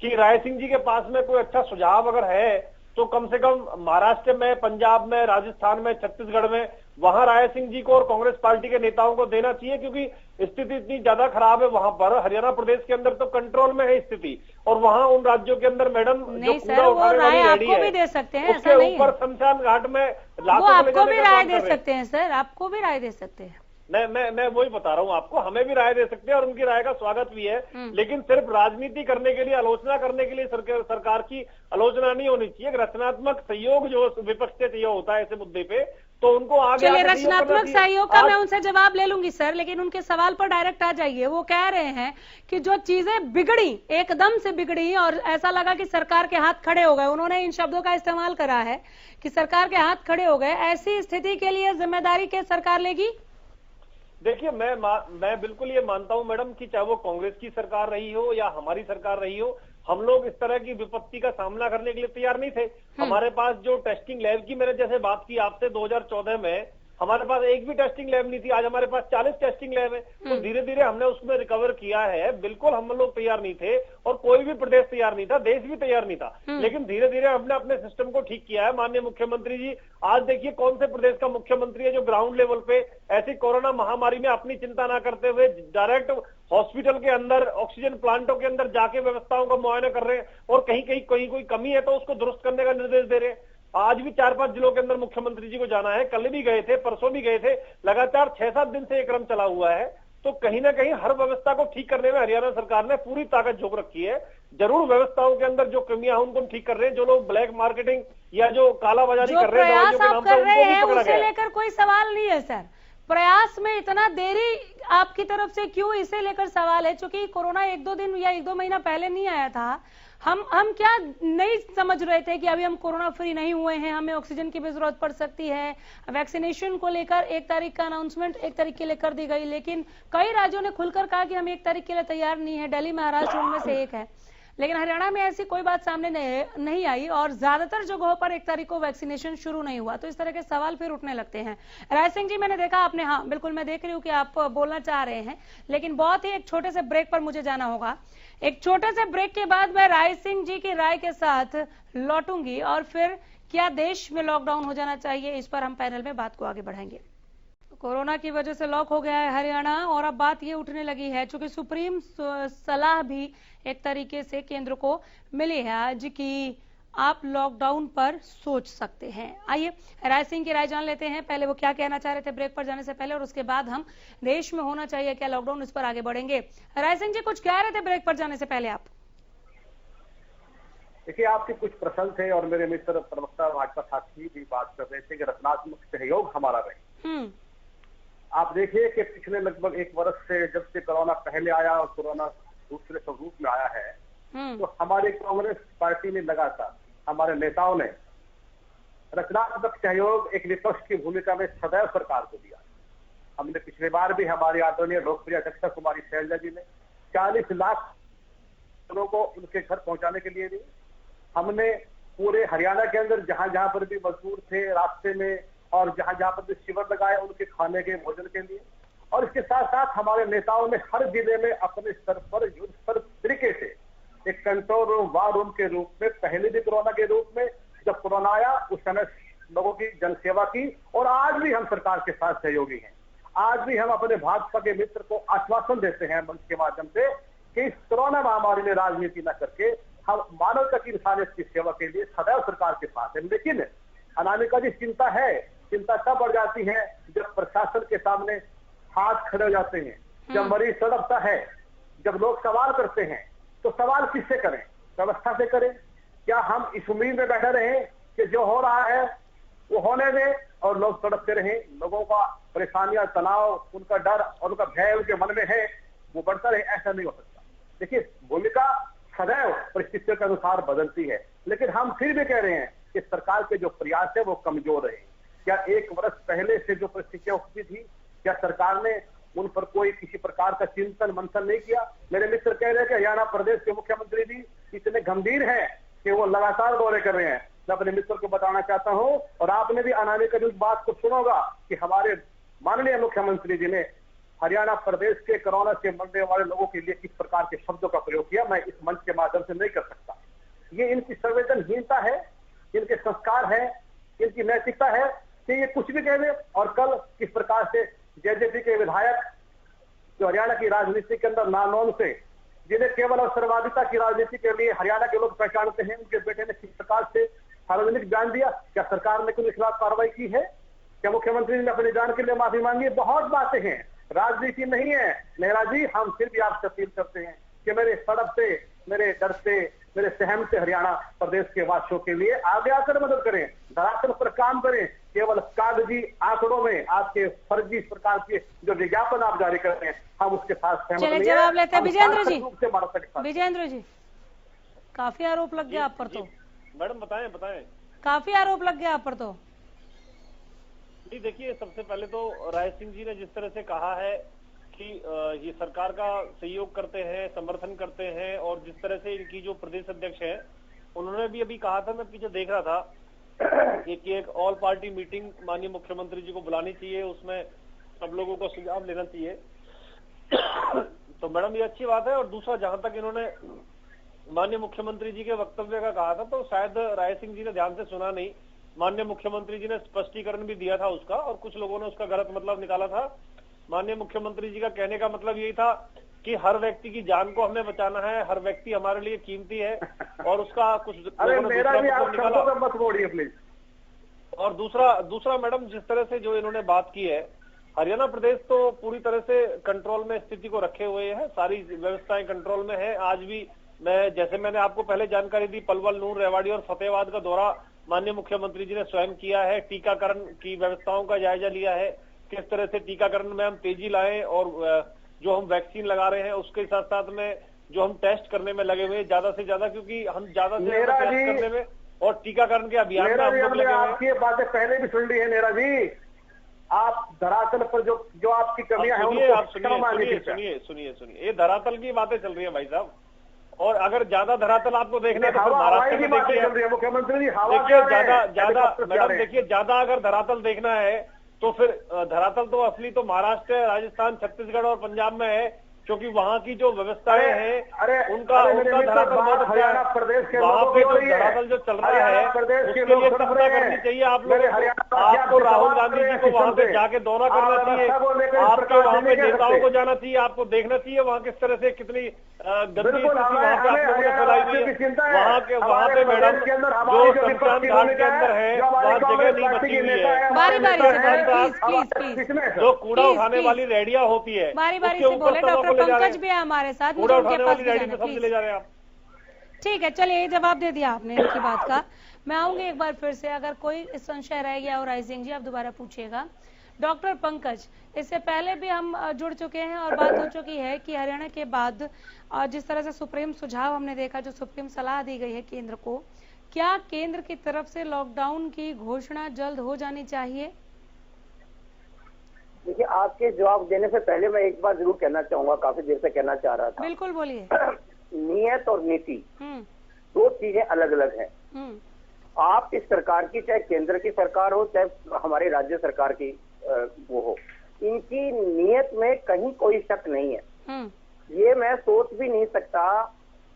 कि राय सिंह जी के पास में कोई अच्छा सुझाव अगर है तो कम से कम महाराष्ट्र में, पंजाब में, राजस्थान में, छत्तीसगढ़ में, वहां राय सिंह जी को और कांग्रेस पार्टी के नेताओं को देना चाहिए, क्योंकि स्थिति इतनी ज्यादा खराब है वहां पर। हरियाणा प्रदेश के अंदर तो कंट्रोल में है स्थिति, और वहां उन राज्यों के अंदर मैडम जो कूड़ा उठाने वाली रेडी है, भी दे सकते हैं, उसके ऊपर शमशान घाट में वो आपको भी राय दे सकते हैं सर, आपको भी राय दे सकते हैं। मैं वही बता रहा हूँ आपको, हमें भी राय दे सकते हैं और उनकी राय का स्वागत भी है, लेकिन सिर्फ राजनीति करने के लिए, आलोचना करने के लिए सरकार की आलोचना नहीं होनी चाहिए। रचनात्मक सहयोग जो विपक्ष से चाहिए होता है ऐसे मुद्दे पे, तो उनको आगे चलिए रचनात्मक सहयोग का मैं उनसे जवाब ले लूंगी सर, लेकिन उनके सवाल पर डायरेक्ट आ जाइए। वो कह रहे हैं कि जो चीजें बिगड़ी, एकदम से बिगड़ी और ऐसा लगा कि सरकार के हाथ खड़े हो गए, उन्होंने इन शब्दों का इस्तेमाल करा है कि सरकार के हाथ खड़े हो गए, ऐसी स्थिति के लिए जिम्मेदारी के सरकार लेगी? देखिए, मैं बिल्कुल ये मानता हूं मैडम कि चाहे वो कांग्रेस की सरकार रही हो या हमारी सरकार रही हो, हम लोग इस तरह की विपत्ति का सामना करने के लिए तैयार नहीं थे। हमारे पास जो टेस्टिंग लैब की मैंने जैसे बात की आपसे, 2014 में हमारे पास एक भी टेस्टिंग लैब नहीं थी, आज हमारे पास 40 टेस्टिंग लैब है। तो धीरे धीरे हमने उसमें रिकवर किया है। बिल्कुल हम लोग तैयार नहीं थे और कोई भी प्रदेश तैयार नहीं था, देश भी तैयार नहीं था, लेकिन धीरे धीरे हमने अपने सिस्टम को ठीक किया है। माननीय मुख्यमंत्री जी, आज देखिए कौन से प्रदेश का मुख्यमंत्री है जो ग्राउंड लेवल पे ऐसी कोरोना महामारी में अपनी चिंता ना करते हुए डायरेक्ट हॉस्पिटल के अंदर, ऑक्सीजन प्लांटों के अंदर जाके व्यवस्थाओं का मुआयना कर रहे हैं, और कहीं कोई कमी है तो उसको दुरुस्त करने का निर्देश दे रहे हैं। आज भी 4-5 जिलों के अंदर मुख्यमंत्री जी को जाना है, कल भी गए थे, परसों भी गए थे, लगातार 6-7 दिन से ये क्रम चला हुआ है। तो कहीं ना कहीं हर व्यवस्था को ठीक करने में हरियाणा सरकार ने पूरी ताकत झोंक रखी है। जरूर व्यवस्थाओं के अंदर जो कमियां हैं उनको ठीक कर रहे हैं। जो लोग ब्लैक मार्केटिंग या जो कालाबाजारी कर रहे हैं दवाइयों के नाम पर, उनको भी पकड़ा गया। उसे लेकर कोई सवाल नहीं है सर, प्रयास में इतना देरी आपकी तरफ से क्यों, इसे लेकर सवाल है। चूंकि कोरोना 1-2 दिन या 1-2 महीना पहले नहीं आया था, हम क्या नहीं समझ रहे थे कि अभी हम कोरोना फ्री नहीं हुए हैं, हमें ऑक्सीजन की भी जरूरत पड़ सकती है। वैक्सीनेशन को लेकर 1 तारीख का अनाउंसमेंट 1 तारीख के लिए कर दी गई, लेकिन कई राज्यों ने खुलकर कहा कि हम 1 तारीख के लिए तैयार नहीं है। दिल्ली, महाराष्ट्र उनमें से एक है, लेकिन हरियाणा में ऐसी कोई बात सामने नहीं आई और ज्यादातर जगहों पर 1 तारीख को वैक्सीनेशन शुरू नहीं हुआ। तो इस तरह के सवाल फिर उठने लगते हैं। राय सिंह जी, मैंने देखा आपने, हाँ बिल्कुल मैं देख रही हूँ कि आप बोलना चाह रहे हैं, लेकिन बहुत ही एक छोटे से ब्रेक पर मुझे जाना होगा। एक छोटे से ब्रेक के बाद मैं राय सिंह जी की राय के साथ लौटूंगी और फिर क्या देश में लॉकडाउन हो जाना चाहिए, इस पर हम पैनल में बात को आगे बढ़ाएंगे। कोरोना की वजह से लॉक हो गया है हरियाणा और अब बात ये उठने लगी है, चूंकि सुप्रीम सलाह भी एक तरीके से केंद्र को मिली है आज की आप लॉकडाउन पर सोच सकते हैं। आइए राय सिंह की राय जान लेते हैं। पहले वो क्या कहना चाह रहे थे ब्रेक पर जाने से पहले, और उसके बाद हम देश में होना चाहिए क्या लॉकडाउन, इस पर आगे बढ़ेंगे। राय सिंह जी, कुछ कह रहे थे ब्रेक पर जाने से पहले आप? देखिए, आपके कुछ प्रश्न थे और मेरे मित्र प्रवक्ता भाजपा साथी भी बात कर रहे थे कि रचनात्मक सहयोग हमारा रहे। आप देखिए कि पिछले लगभग 1 वर्ष से, जब से कोरोना पहले आया और कोरोना दूसरे स्वरूप में आया है, तो हमारे कांग्रेस पार्टी ने लगातार, हमारे नेताओं ने रचनात्मक सहयोग एक विपक्ष की भूमिका में सदैव सरकार को दिया। हमने पिछले बार भी हमारी आदरणीय लोकप्रिय अध्यक्षा कुमारी शैलजा जी ने 40 लाख लोगों को उनके घर पहुंचाने के लिए दी। हमने पूरे हरियाणा के अंदर जहां जहां पर भी मजदूर थे रास्ते में और जहां जहां पर भी शिविर लगाए उनके खाने के भोजन के लिए, और इसके साथ साथ हमारे नेताओं ने हर जिले में अपने स्तर पर युद्ध स्तर तरीके से एक कंट्रोल रूम, वार रूम के रूप में, पहले भी कोरोना के रूप में जब कोरोना आया उस समय लोगों की जनसेवा की, और आज भी हम सरकार के साथ सहयोगी हैं। आज भी हम अपने भाजपा के मित्र को आश्वासन देते हैं मंच के माध्यम से कि इस कोरोना महामारी में राजनीति न करके हम मानवता की, इंसानियत की सेवा के लिए सदैव सरकार के साथ हैं। लेकिन अनामिका जी, चिंता तब बढ़ जाती है जब प्रशासन के सामने हाथ खड़े हो जाते हैं, जब मरीज तड़पता है, जब लोग सवाल करते हैं, तो सवाल किससे करें? व्यवस्था से करें? क्या हम इस उम्मीद में बैठे रहें कि जो हो रहा है वो होने दें और लोग तड़पते रहें? लोगों का परेशानियां, तनाव, उनका डर और उनका भय उनके मन में है, वो बढ़ता रहे? ऐसा नहीं हो सकता। देखिए, भूमिका सदैव परिस्थितियों के अनुसार बदलती है, लेकिन हम फिर भी कह रहे हैं कि सरकार के जो प्रयास है वो कमजोर रहे। क्या 1 वर्ष पहले से जो परिस्थितियां उपजी थी, क्या सरकार ने उन पर कोई किसी प्रकार का चिंतन मंथन नहीं किया? मेरे मित्र कह रहे हैं कि हरियाणा प्रदेश के मुख्यमंत्री भी इतने गंभीर हैं कि वो लगातार दौरे कर रहे हैं। मैं अपने मित्र को बताना चाहता हूं, और आपने भी अनामिका जी बात को सुना होगा कि हमारे माननीय मुख्यमंत्री जी ने हरियाणा प्रदेश के कोरोना से मरने वाले लोगों के लिए किस प्रकार के शब्दों का प्रयोग किया, मैं इस मंच के माध्यम से नहीं कर सकता। ये इनकी संवेदनहीनता है, इनके संस्कार है, इनकी नैतिकता है कि ये कुछ भी कह दे। और कल किस प्रकार से जेजेपी के विधायक जो हरियाणा की राजनीति के अंदर नानौन से, जिन्हें केवल अवसरवादिता की राजनीति के लिए हरियाणा के लोग पहचानते हैं, उनके बेटे ने किस प्रकार से सार्वजनिक बयान दिया। क्या सरकार ने उनके खिलाफ कार्रवाई की है? क्या मुख्यमंत्री ने अपनी जान के लिए माफी मांगी? बहुत बातें हैं, राजनीति नहीं है। नेहरा जी, हम फिर भी आपसे अपील करते हैं कि मेरे सड़क से, मेरे डर से, मेरे सहम से हरियाणा प्रदेश के वासियों के लिए आगे आकर मदद करें, धरातल पर काम करें। केवल कागजी आंकड़ों में आपके फर्जी प्रकार के जो विज्ञापन आप जारी कर रहे हैं, हम उसके साथ सहमत नहीं हैं। जवाब लेते हैं विजेंद्र जी। विजेंद्र विजेंद्र जी, काफी आरोप लग गया आप पर। तो मैडम बताएं। काफी आरोप लग गया आप पर। तो जी देखिए, सबसे पहले तो राय सिंह जी ने जिस तरह से कहा है कि ये सरकार का सहयोग करते हैं, समर्थन करते हैं, और जिस तरह से इनकी जो प्रदेश अध्यक्ष है उन्होंने भी अभी कहा था, मैं पीछे देख रहा था कि एक ऑल पार्टी मीटिंग माननीय मुख्यमंत्री जी को बुलानी चाहिए, उसमें सब लोगों को सुझाव लेना चाहिए। तो मैडम ये अच्छी बात है। और दूसरा, जहां तक इन्होंने माननीय मुख्यमंत्री जी के वक्तव्य का कहा था, तो शायद राय सिंह जी ने ध्यान से सुना नहीं। माननीय मुख्यमंत्री जी ने स्पष्टीकरण भी दिया था उसका, और कुछ लोगों ने उसका गलत मतलब निकाला था। माननीय मुख्यमंत्री जी का कहने का मतलब यही था कि हर व्यक्ति की जान को हमें बचाना है, हर व्यक्ति हमारे लिए कीमती है, और उसका कुछ अरे मेरा भी आप शब्दों पे मत बोलिए प्लीज। और दूसरा मैडम, जिस तरह से जो इन्होंने बात की है, हरियाणा प्रदेश तो पूरी तरह से कंट्रोल में स्थिति को रखे हुए है, सारी व्यवस्थाएं कंट्रोल में है। आज भी मैंने आपको पहले जानकारी दी, पलवल, नूर, रेवाड़ी और फतेहाबाद का दौरा माननीय मुख्यमंत्री जी ने स्वयं किया है। टीकाकरण की व्यवस्थाओं का जायजा लिया है, किस तरह से टीकाकरण में हम तेजी लाएं, और जो हम वैक्सीन लगा रहे हैं उसके साथ साथ में जो हम टेस्ट करने में लगे हुए ज्यादा से ज्यादा, क्योंकि हम ज्यादा से ज्यादा टेस्ट करने में और टीकाकरण के अभियान में हम लोग लगे हुए हैं। आपकी बातें पहले भी सुन ली है नेहरा जी। आप धरातल पर जो आपकी कमियां हैं सुनिए, ये धरातल की बातें चल रही है भाई साहब। और अगर ज्यादा धरातल आपको देखना है तो महाराष्ट्र में देखिए मुख्यमंत्री जी, मैडम देखिए, ज्यादा अगर धरातल देखना है तो फिर धरातल तो असली तो महाराष्ट्र, राजस्थान, छत्तीसगढ़ और पंजाब में है। क्योंकि वहाँ की जो व्यवस्थाएं हैं उनका धरातल बहुत अच्छा हरियाणा है। प्रदेश के वहाँ लोगों पे की हो जो रही है। धरातल जो चल रहा है हरियाणा प्रदेश के उसके लिए लोग चिंता रहे हैं। करनी चाहिए आप लोगों मेरे को। हरियाणा आपको राज्य राहुल सभा गांधी जी रहे को हैं वहाँ पे सिस्टम जाके दौरा करना आप चाहिए, व्यवस्था को लेकर इस आपके प्रकार वहाँ से पे नहीं कह नेताओं सकते। को जाना चाहिए, आपको देखना चाहिए वहाँ किस तरह से कितनी गंदी बिल्कुल, स्थिति हमें वहाँ पे आप लोगों ने हरियाणा फैलाई राज्य हुई की है। चिंता है। वहाँ पे मैडम के अंदर जो हमारी जो शमशान विपक्ष की घाट के भूमिका अंदर है जो हमारी वहाँ जगह कांग्रेस नहीं पार्टी बची के हुई नेता है। है, बारी बारी से बोले, प्लीज प्लीज जो कूड़ा प्लीज, उठाने प्लीज। वाली रेडिया होती है बारी बारी उसके से ऊपर बोले। सबों डॉक्टर को ले जा रहे पंकज हैं। भी है हमारे साथ, कूड़ा मुझे उनके उठाने पास वाली भी रेडी जाना पे सब प्लीज। ले जा रहे हैं आप। ठीक है, चलिए, ये जवाब दे दिया आपने इनकी बात का। मैं आऊंगी एक बार फिर से, अगर कोई संशय रह गया और राइजिंग जी आप दोबारा पूछिएगा। डॉक्टर पंकज, इससे पहले भी हम जुड़ चुके हैं और बात हो चुकी है कि हरियाणा के बाद जिस तरह से सुप्रीम सुझाव हमने देखा, जो सुप्रीम सलाह दी गई है केंद्र को, क्या केंद्र की तरफ से लॉकडाउन की घोषणा जल्द हो जानी चाहिए? देखिए, आपके जवाब देने से पहले मैं एक बार जरूर कहना चाहूंगा, काफी देर से कहना चाह रहा था। बिल्कुल बोलिए। नियत और नीति दो चीजें अलग अलग हैं। आप इस सरकार की, चाहे केंद्र की सरकार हो चाहे हमारी राज्य सरकार की वो हो, इनकी नियत में कहीं कोई शक नहीं है। ये मैं सोच भी नहीं सकता,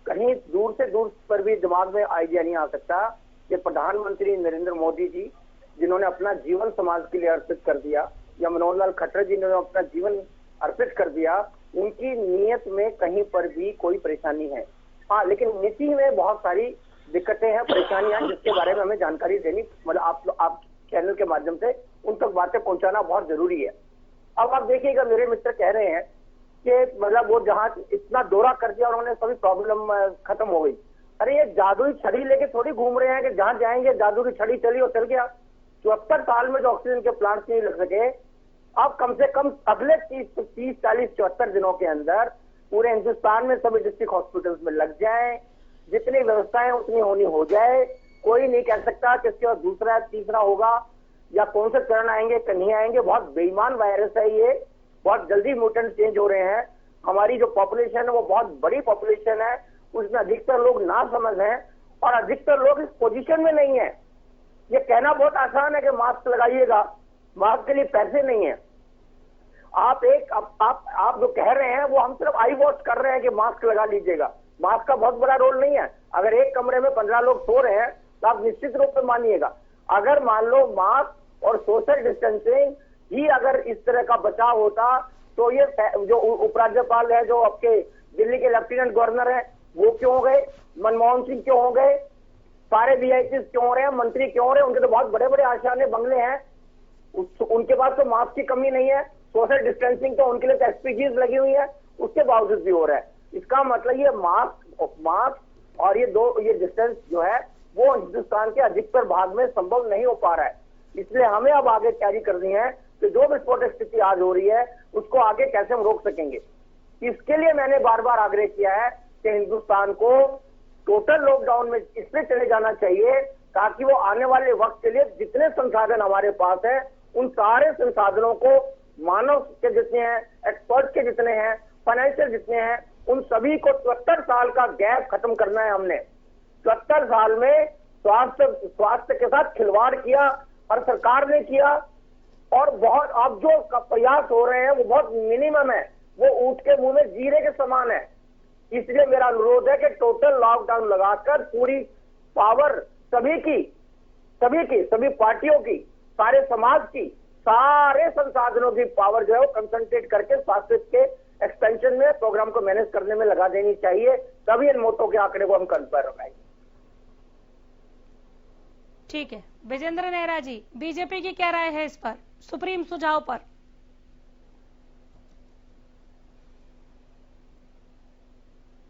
कहीं दूर से दूर पर भी दिमाग में आइडिया नहीं आ सकता कि प्रधानमंत्री नरेंद्र मोदी जी, जिन्होंने अपना जीवन समाज के लिए अर्पित कर दिया, या मनोहर लाल खट्टर जी ने अपना जीवन अर्पित कर दिया, उनकी नियत में कहीं पर भी कोई परेशानी है। हाँ, लेकिन नीति में बहुत सारी दिक्कतें हैं, परेशानियां, जिसके बारे में हमें जानकारी देनी, मतलब आप चैनल के माध्यम से उन तक बातें पहुंचाना बहुत जरूरी है। अब आप देखिएगा, मेरे मित्र कह रहे हैं कि मतलब वो जहां इतना दौरा कर दिया उन्होंने, सभी प्रॉब्लम खत्म हो गई। अरे ये जादुई छड़ी लेके थोड़ी घूम रहे हैं कि जहां जाएंगे जादू की छड़ी चली और चल गया। 74 साल में जो ऑक्सीजन के प्लांट नहीं लग सके, अब कम से कम अगले 30, 40, 74 दिनों के अंदर पूरे हिंदुस्तान में सभी डिस्ट्रिक्ट हॉस्पिटल्स में लग जाए, जितनी व्यवस्थाएं उतनी होनी हो जाए। कोई नहीं कह सकता कि इसके बाद दूसरा तीसरा होगा या कौन से चरण आएंगे कि नहीं आएंगे। बहुत बेईमान वायरस है ये, बहुत जल्दी म्यूटेंट चेंज हो रहे हैं। हमारी जो पॉपुलेशन है वो बहुत बड़ी पॉपुलेशन है, उसमें अधिकतर लोग ना समझ हैं और अधिकतर लोग इस पोजीशन में नहीं है। ये कहना बहुत आसान है कि मास्क लगाइएगा, मास्क के लिए पैसे नहीं है। आप जो कह रहे हैं वो हम सिर्फ आई वॉच कर रहे हैं कि मास्क लगा लीजिएगा। मास्क का बहुत बड़ा रोल नहीं है। अगर एक कमरे में 15 लोग सो रहे हैं तो आप निश्चित रूप से मानिएगा, अगर मान लो मास्क और सोशल डिस्टेंसिंग ही अगर इस तरह का बचाव होता तो ये जो उपराज्यपाल है, जो आपके दिल्ली के लेफ्टिनेंट गवर्नर है, वो क्यों हो गए, मनमोहन सिंह क्यों हो गए, सारे वीआईपी क्यों हो रहे हैं, मंत्री क्यों हो रहे हैं, उनके तो बहुत बड़े बड़े आशियाने बंगले हैं, उनके पास तो मास्क की कमी नहीं है। सोशल डिस्टेंसिंग तो उनके लिए तो एसपीजीज लगी हुई है, उसके बावजूद भी हो रहा है। इसका मतलब ये मास्क और ये डिस्टेंस जो है वो हिंदुस्तान के अधिकतर भाग में संभव नहीं हो पा रहा है। इसलिए हमें अब आगे तैयारी करनी है कि जो विस्फोटक स्थिति आज हो रही है उसको आगे कैसे हम रोक सकेंगे। इसके लिए मैंने बार बार आग्रह किया है कि हिंदुस्तान को टोटल लॉकडाउन में इसलिए चले जाना चाहिए ताकि वो आने वाले वक्त के लिए जितने संसाधन हमारे पास है, उन सारे संसाधनों को, मानव के जितने हैं, एक्सपर्ट के जितने हैं, फाइनेंशियल जितने हैं, उन सभी को 74 साल का गैप खत्म करना है। हमने 74 साल में स्वास्थ्य के साथ खिलवाड़ किया और सरकार ने किया, और बहुत अब जो प्रयास हो रहे हैं वो बहुत मिनिमम है, वो ऊंट के मुंह में जीरे के समान है। इसलिए मेरा अनुरोध है कि टोटल लॉकडाउन लगाकर पूरी पावर सभी पार्टियों की, सारे समाज की, सारे संसाधनों की पावर जो है वो कंसंट्रेट करके स्वास्थ्य के एक्सपेंशन में, प्रोग्राम को मैनेज करने में लगा देनी चाहिए। तभी इन मौतों के आंकड़े को हम कंपेयर लगाएंगे। ठीक है, विजेंद्र नेहरा जी, बीजेपी की क्या राय है इस पर, सुप्रीम सुझाव पर?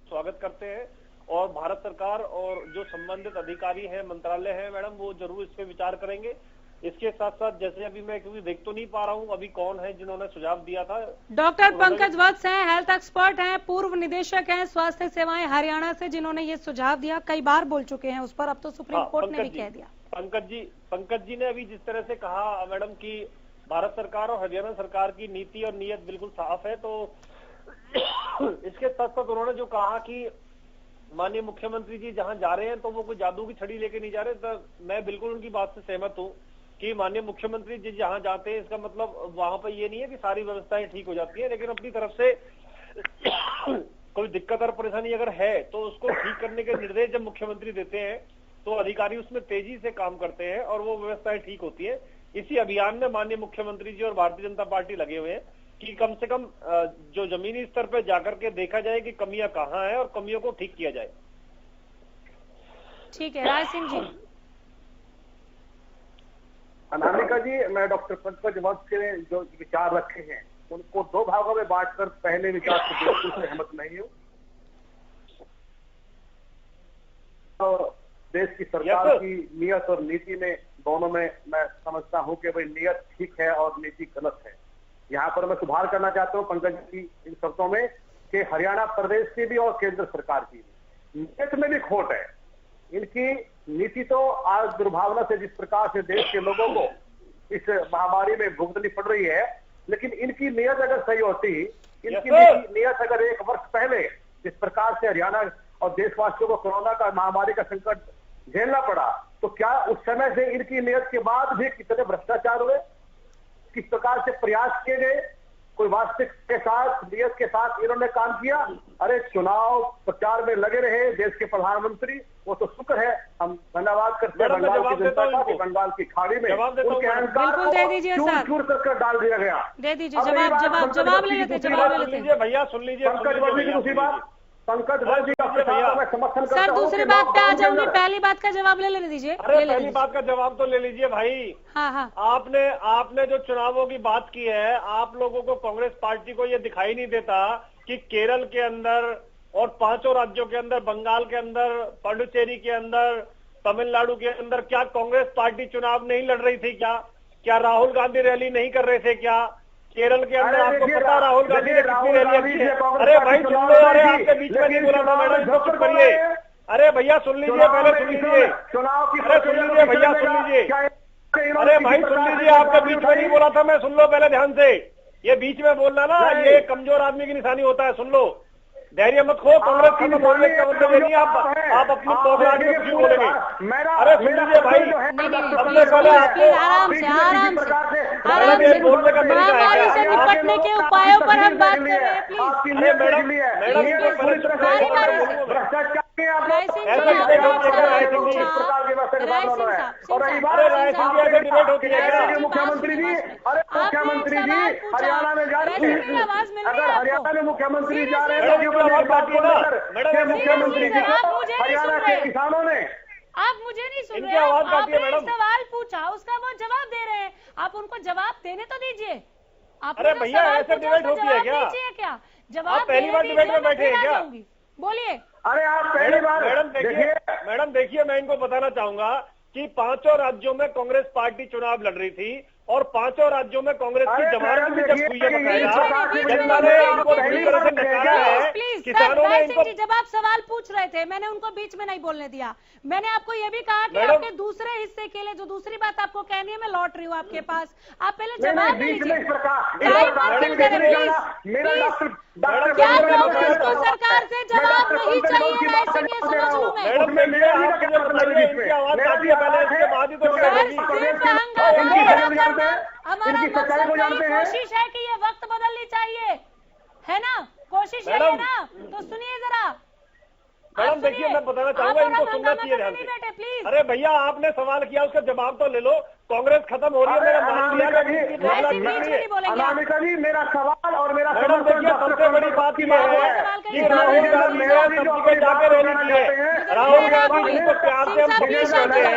स्वागत करते हैं और भारत सरकार और जो संबंधित अधिकारी हैं, मंत्रालय है मैडम, वो जरूर इस पे विचार करेंगे। इसके साथ साथ जैसे अभी मैं क्योंकि देख तो नहीं पा रहा हूँ अभी कौन है जिन्होंने सुझाव दिया था। डॉक्टर पंकज वत्स हैं, हेल्थ एक्सपर्ट हैं, पूर्व निदेशक हैं स्वास्थ्य सेवाएं हरियाणा से, जिन्होंने ये सुझाव दिया, कई बार बोल चुके हैं उस पर, अब तो सुप्रीम कोर्ट ने भी कह दिया। पंकज जी ने अभी जिस तरह से कहा मैडम कि भारत सरकार और हरियाणा सरकार की नीति और नीयत बिल्कुल साफ है, तो इसके साथ साथ उन्होंने जो कहा कि माननीय मुख्यमंत्री जी जहां जा रहे हैं तो वो कोई जादू की छड़ी लेके नहीं जा रहे, तो मैं बिल्कुल उनकी बात से सहमत हूँ कि माननीय मुख्यमंत्री जी जहां जाते हैं इसका मतलब वहां पर ये नहीं है कि सारी व्यवस्थाएं ठीक हो जाती है, लेकिन अपनी तरफ से कोई दिक्कत और परेशानी अगर है तो उसको ठीक करने के निर्देश जब मुख्यमंत्री देते हैं तो अधिकारी उसमें तेजी से काम करते हैं और वो व्यवस्थाएं ठीक होती है। इसी अभियान में माननीय मुख्यमंत्री जी और भारतीय जनता पार्टी लगे हुए हैं कि कम से कम जो जमीनी स्तर पर जाकर के देखा जाए कि कमियां कहाँ हैं और कमियों को ठीक किया जाए। ठीक है, राय सिंह जी। अनामिका जी, मैं डॉक्टर पंकज वत्स के जो विचार रखे हैं उनको दो भागों में बांटकर पहले विचार से बिल्कुल सहमत नहीं हूँ। तो देश की सरकार की नियत और नीति में दोनों में मैं समझता हूं कि भाई नियत ठीक है और नीति गलत है। यहाँ पर मैं सुधार करना चाहता हूँ पंकज की इन शब्दों में कि हरियाणा प्रदेश की भी और केंद्र सरकार की भी नियत में भी खोट है। इनकी नीति तो आज दुर्भावना से जिस प्रकार से देश के लोगों को इस महामारी में भुगतनी पड़ रही है, लेकिन इनकी नियत अगर सही होती, इनकी नियत अगर एक वर्ष पहले जिस प्रकार से हरियाणा और देशवासियों को कोरोना का महामारी का संकट झेलना पड़ा, तो क्या उस समय से इनकी नियत के बाद भी कितने भ्रष्टाचार हुए, किस प्रकार से प्रयास किए गए, कोई वास्तविक के साथ नियत के साथ इन्होंने काम किया। अरे चुनाव प्रचार में लगे रहे देश के प्रधानमंत्री, वो तो शुक्र है, हम धन्यवाद करते हैं बंगाल की जनता का कि बंगाल की खाड़ी में उनके अहंकार को चूर कर डाल दिया गया। दे दीजिए जवाब ले लेते, जवाब ले लेते भैया। सुन लीजिए पंकज वर्मा की दूसरी बात, पंकज वर्मा जी का मैं समर्थन करता हूं। सर दूसरी बात पे आ जाऊंगी, पहली बात का जवाब ले लेने दीजिए। अरे पहली बात का जवाब तो ले लीजिए भाई। हाँ। आपने जो चुनावों की बात की है, आप लोगों को कांग्रेस पार्टी को ये दिखाई नहीं देता कि केरल के अंदर और 5 राज्यों के अंदर, बंगाल के अंदर, पुडुचेरी के अंदर, तमिलनाडु के अंदर क्या कांग्रेस पार्टी चुनाव नहीं लड़ रही थी? क्या राहुल गांधी रैली नहीं कर रहे थे? क्या केरल के अंदर आपको पता राहुल गांधी ने कितनी रैली की है? अरे भाई सुन लो, अरे आपके बीच में नहीं बोला था मैडम, चुप करिए। अरे भैया सुन लीजिए, पहले सुन लीजिए। अरे सुन लीजिए भैया, सुन लीजिए। अरे भाई सुन लीजिए, आपके बीच में नहीं बोला था मैं, सुन लो पहले ध्यान से। ये बीच में बोलना ना, ये कमजोर आदमी की निशानी होता है। सुन लो, धैर्य मत खो। कांग्रेस की बोलने का मतलब ये नहीं आप अपनी पौधराज में कुछ बोलेंगे। अरे सुन लीजिए भाई, सबसे पहले आराम से बोलने का महामारी से निपटने के उपायों पर हम बात कर रहे हैं। मुख्यमंत्री जी, अरे मुख्यमंत्री जी हरियाणा में जा रहे हैं, अगर हरियाणा में मुख्यमंत्री जा रहे हैं मुख्यमंत्री जी को हरियाणा के किसानों ने, आप मुझे नहीं सुन रहे, आपने सवाल पूछा उसका वो जवाब दे रहे हैं, आप उनको जवाब देने तो दीजिए। अरे भैया ऐसे डिबेट होती है क्या? जवाब पहली बार डिबेट में बैठे हैं क्या? बोलिए। अरे आप पहली बार मैडम देखिए, मैं इनको बताना चाहूंगा कि 5 राज्यों में कांग्रेस पार्टी चुनाव लड़ रही थी और 5 राज्यों में कांग्रेस की जमानत भी जब हुई है, जनता ने इनको पूरी तरह से नकारा है। किसानों ने इनको, जब आप सवाल पूछ रहे थे मैंने उनको बीच में नहीं बोलने दिया। मैंने आपको ये भी कहा कि आपके दूसरे हिस्से के लिए जो दूसरी बात आपको कहनी है, मैं लौट रही हूँ आपके पास, आप पहले जवाब दीजिए। क्या कांग्रेस को सरकार से जवाब नहीं चाहिए? राय सिंह, ये समझ लूं मैं। हमारा मकसद कोशिश है कि ये वक्त बदलनी चाहिए, है ना? कोशिश है ना, तो सुनिए जरा। मैडम देखिए, मैं बताना चाहूंगा, इनको सुनना चाहिए ध्यान से। प्लीज। अरे भैया आपने सवाल किया, उसका जवाब तो ले लो। कांग्रेस खत्म हो रही है, मेरा मान लिया। अनामिका जी, मेरा सवाल और मेरा मैडम देखिए, सबसे बड़ी बात यह है कि राहुल गांधी ने सबके जाके रैली की है। राहुल गांधी जिनको प्यार से हम सपोर्ट करते हैं,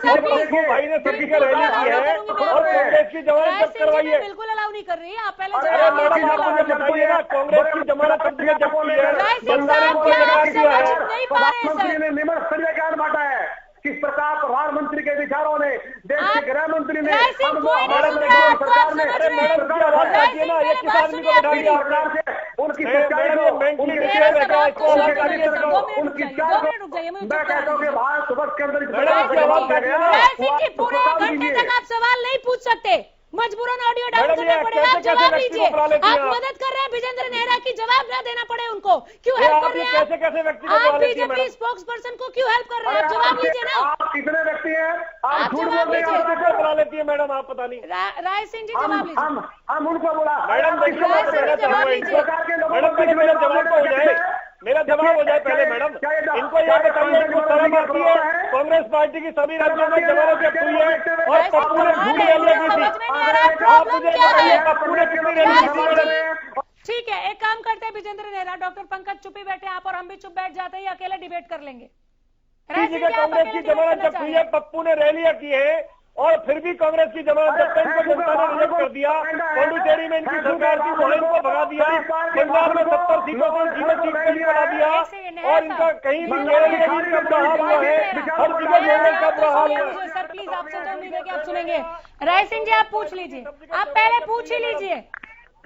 और पप्पू भाई ने सबकी रैली की है और कांग्रेस की जमानत जब्त करवाई है। बिल्कुल अलाउ नहीं कर रही है, आप पहले। अरे मैडम आप मुझे बताइए ना, कांग्रेस की जमानत कब जब्त की है? प्रधानमंत्री ने निम्न स्तरीय ज्ञान बांटा है, किस प्रकार प्रधानमंत्री के विचारों ने, देश के गृह मंत्री ने, सरकार ने उनकी सच्चाई को, उनकी मैं कहता हूँ कि भारत वर्ष के अंदर पूरे 1 घंटे तक आप सवाल नहीं पूछ सकते। मजबूरन ऑडियो डाउन मैडम, करना ये पड़ेगा। आप कैसे जवाब व्यक्ति को लीजिए। बुला लेती हैं आप आप? मदद कर रहे हैं विजेंद्र नेहरा की, जवाब न देना पड़े उनको। क्यों ये हेल्प आप कर ये रहे हैं? कैसे व्यक्ति को आप बुला लेती है बीजेपी मैडम? स्पोक्स पर्सन को क्यों हेल्प कर रहे हैं? आप जवाब लीजिए ना। आप कितने व्यक्ति हैं? आप आप झूठ जवाब बोल रहे लीजिए। हैं। को बुला लेती है मैडम, आप पता नहीं। राय सिंह जी जवाब लीजिए। हम उनको बोला मैडम देखिए, राय सिंह जी जवाब लीजिए। मैडम पहले मेरा जवाब तो हो जाए, मेरा जवाब हो जाए पहले मैडम। इनको ये बताइए, इनको शर्म आती है? कांग्रेस पार्टी की सभी राज्यों में जमानत जब्त हुई है और पप्पू ने झूठ रैलियां की थी। आप मुझे बताइए, पप्पू ने कितनी रैलियां की थी मैडम? ठीक है, एक काम करते हैं विजेंद्र नेहरा, डॉक्टर पंकज चुप ही बैठे, आप और हम भी चुप बैठ जाते हैं, ये अकेले डिबेट कर लेंगे। राय सिंह जी, आप कांग्रेस अकेले की डिबेट जमानत करना जब्त चाह हुई रहे है, हैं। पप्पू ने रैलियां की है और फिर भी कांग्रेस की जमानत जब्त है। इनको जनता ने रिजेक्ट कर दिया। पौंडुचेरी में इनकी सरकार थी, वहां इनको भगा दिया। पंजाब में 70 सीटों पर 0 सीट पे इनको ला दिया और इनका कहीं भी केरल में भी इनका बुरा हाल हुआ है। हर जगह केरल का बुरा हाल हुआ है। सर प्लीज, आपसे तो उम्मीद है कि आप सुनेंगे। राय सिंह जी, आप पूछ लीजिए, आप पहले पूछ ही लीजिए,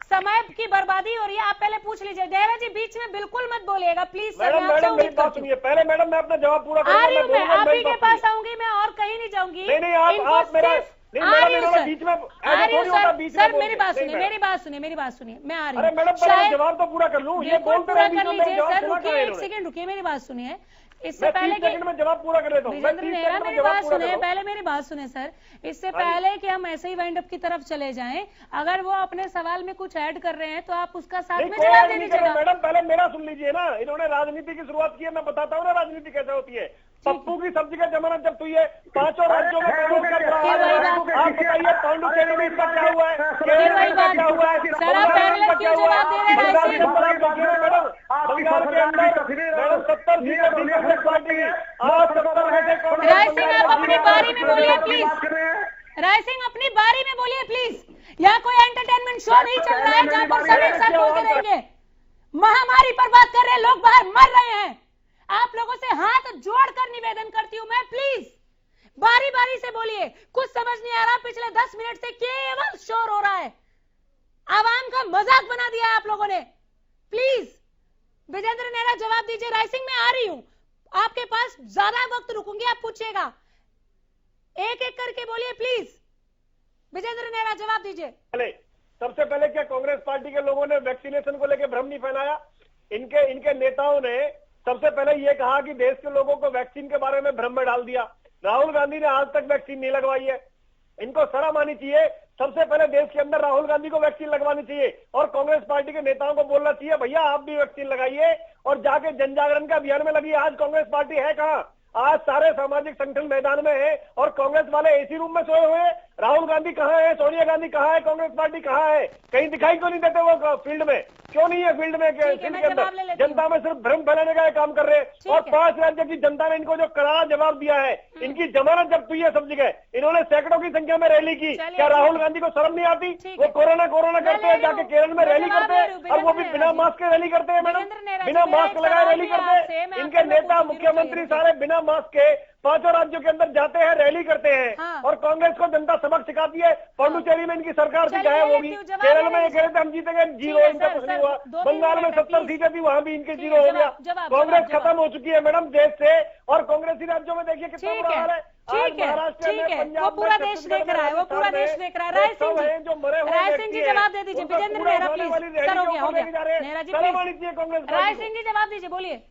समय की बर्बादी हो रही है, आप पहले पूछ लीजिए। नेहरा जी बीच में बिल्कुल मत बोलिएगा प्लीज सर, मैं आपसे मैडम मेरी उम्मीद बात करती हूँ। सुनिए पहले। मैडम मैं अपना जवाब पूरा आ रही हूँ, मैं आप ही के करूंगा। पास आऊंगी, मैं और कहीं नहीं जाऊंगी। नहीं, आप मेरा नहीं, मैडम इन्होंने बीच में ऐसा थोड़ी होता, बीच में सर बोल मेरी के। बात नहीं, सुनिए, मैडम। मेरी बात सुनिए, मेरी बात सुनिए, मैं आ रही अरे हूँ। मैडम पहले जवाब तो पूरा कर लूं। ये बिल्कुल बोलते पूरा रहे कर बीच में, लीजिए जवाब सर, पूरा रुकिए करें एक इन्होंने। सेकंड, रुकिए, मेरी बात सुनिए। इससे मैं पहले 30 सेकंड में जवाब पूरा कर लेता हूँ। मैं विजेंद्र 30 नेहरा सेकंड में मेरी जवाब बात पूरा सुने, कर पहले मेरी बात सुने सर। इससे हाँ जी। पहले कि हम ऐसे ही वाइंड अप की तरफ चले जाएं, अगर वो अपने सवाल में कुछ ऐड कर रहे हैं तो आप उसका साथ नहीं, में कोई जवाब ऐड दे नहीं कर रहा दीजिएगा। मैडम, पहले मेरा सुन लीजिए ना। इन्होंने राजनीति की शुरुआत की है, मैं बताता हूँ ना राजनीति कैसे होती है। पप्पू की सब जगह जमानत जब्त हुई है, 5 राज्यों में कांग्रेस का बुरा हाल हुआ है। आप बताइए पांडुचेरी में इसका क्या हुआ है, केरल में क्या हुआ है, सर आप पहले क्यों जवाब दे रहे हैं? राय सिंह बंगाल के अंदर मैडम 70 सीटें थी कांग्रेस पार्टी की, आज 70 में से कांग्रेस राय सिंह आप अपनी बारी में बोलिए प्लीज। राय सिंह अपनी बारी में बोलिए प्लीज। यहाँ कोई एंटरटेनमेंट शो नहीं चल रहा है जहाँ पर सब एक साथ बोलते रहेंगे। महामारी पर बात कर रहे हैं, लोग बाहर मर रहे हैं। आप लोगों से हाथ जोड़कर निवेदन करती हूँ मैं, प्लीज बारी बारी से बोलिए। कुछ समझ नहीं आ रहा, पिछले 10 मिनट से केवल शोर हो रहा है, आवाम का मजाक बना दिया है आप लोगों ने। प्लीज विजेंद्र नेहरा जवाब दीजिए। राय सिंह मैं आ रही हूं, आपके पास ज्यादा वक्त रुकूंगी, आप पूछिएगा, एक एक करके बोलिए प्लीज। विजेंद्र नेहरा जवाब दीजिए। सबसे पहले क्या कांग्रेस पार्टी के लोगों ने वैक्सीनेशन को लेकर भ्रम नहीं फैलाया? इनके नेताओं ने सबसे पहले ये कहा कि देश के लोगों को वैक्सीन के बारे में भ्रम में डाल दिया। राहुल गांधी ने आज तक वैक्सीन नहीं लगवाई है, इनको शर्म आनी चाहिए। सबसे पहले देश के अंदर राहुल गांधी को वैक्सीन लगवानी चाहिए और कांग्रेस पार्टी के नेताओं को बोलना चाहिए भैया आप भी वैक्सीन लगाइए और जाके जन जागरण का अभियान में लगी। आज कांग्रेस पार्टी है कहां? आज सारे सामाजिक संगठन मैदान में है और कांग्रेस वाले एसी रूम में सोए हुए। राहुल गांधी कहां है, सोनिया गांधी कहां है, कांग्रेस पार्टी कहां है? कहीं दिखाई क्यों नहीं देते वो फील्ड में? क्यों नहीं है फील्ड में? फील्ड के अंदर जनता में सिर्फ भ्रम फैलाने का काम कर रहे हैं। और 5 राज्यों की जनता ने इनको जो करारा जवाब दिया है, इनकी जमानत जब्त हुई है सब जगह। इन्होंने सैकड़ों की संख्या में रैली की। क्या राहुल गांधी को शर्म नहीं आती? वो कोरोना करते हैं, जाके केरल में रैली करते हैं और वो भी बिना मास्क के रैली करते हैं। मैडम बिना मास्क लगाए रैली करते हैं। इनके नेता मुख्यमंत्री सारे बिना मास्क के 5 राज्यों के अंदर जाते हैं, रैली करते हैं और कांग्रेस को जनता सबक सिखाती है। पांडुचेरी में इनकी सरकार थी, गायब होगी। केरल में ये कह रहे थे हम जीतेंगे, 0, इनका कुछ नहीं हुआ। बंगाल में 70 सीटें थी, वहां भी इनके 0 हो गया। कांग्रेस खत्म हो चुकी है मैडम देश से। और कांग्रेसी राज्यों में देखिए कितना बुरा हाल है। ठीक है, वो पूरा देश देख रहा है, वो पूरा देश देख रहा है। राय सिंह जी जवाब दे दीजिए। विजेंद्र नेहरा प्लीज, सर हो गया नेहरा जी प्लीज। राय सिंह जी जवाब दीजिए, बोलिए।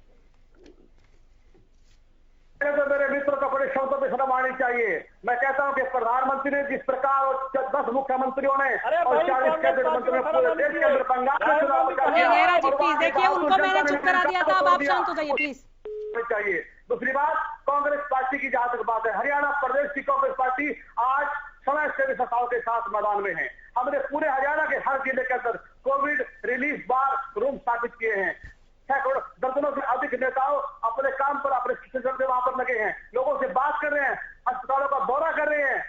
तो मेरे मित्रों को बड़े शब्दों पे शर्म आनी चाहिए। मैं कहता हूं कि प्रधानमंत्री ने जिस प्रकार 10 मुख्यमंत्रियों ने और 40 कैबिनेट मंत्रियों ने पूरे देश के अंदर बंगाल में चुनाव कर दिया। नेहरा जी प्लीज देखिए, उनको मैंने चुप करा दिया था, अब आप शांत हो जाइए प्लीज। चाहिए। दूसरी बात, कांग्रेस पार्टी की जहां तक बात है, हरियाणा प्रदेश की कांग्रेस पार्टी आज समय से विशेषताओं के साथ मैदान में है। हमने पूरे हरियाणा के हर जिले के अंदर कोविड रिलीफ बार रूम स्थापित किए हैं। सैकड़ों दर्जनों से अधिक नेताओं अपने काम पर, अपने शिक्षण से वहां पर लगे हैं, लोगों से बात कर रहे हैं, अस्पतालों का दौरा कर रहे हैं।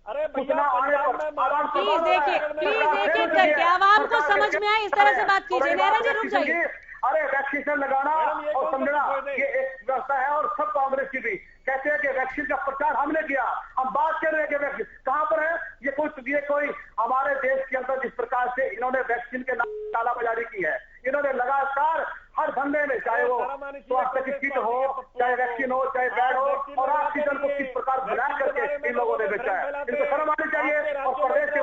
अरे सूचना आने पर प्लीज देखिए, प्लीज एक करके आवाम को समझ में आए इस तरह से बात कीजिए। नेहरा जी रुक जाइए। अरे वैक्सीन लगाना और समझना ये एक व्यवस्था है और सब कांग्रेस की भी कहते हैं कि वैक्सीन का प्रचार हमने किया। हम बात कर रहे हैं कि वैक्सीन कहां पर है? ये कोई हमारे देश के अंदर जिस प्रकार से इन्होंने वैक्सीन के नाम कालाबाजारी की है, इन्होंने लगातार हर धंधे में, चाहे वो स्वास्थ्य की किट हो, चाहे वैक्सीन हो, चाहे बेड हो, और ऑक्सीजन को किस प्रकार बना करके इन लोगों ने बेचा है। इनको शर्म आनी चाहिए और प्रदेश के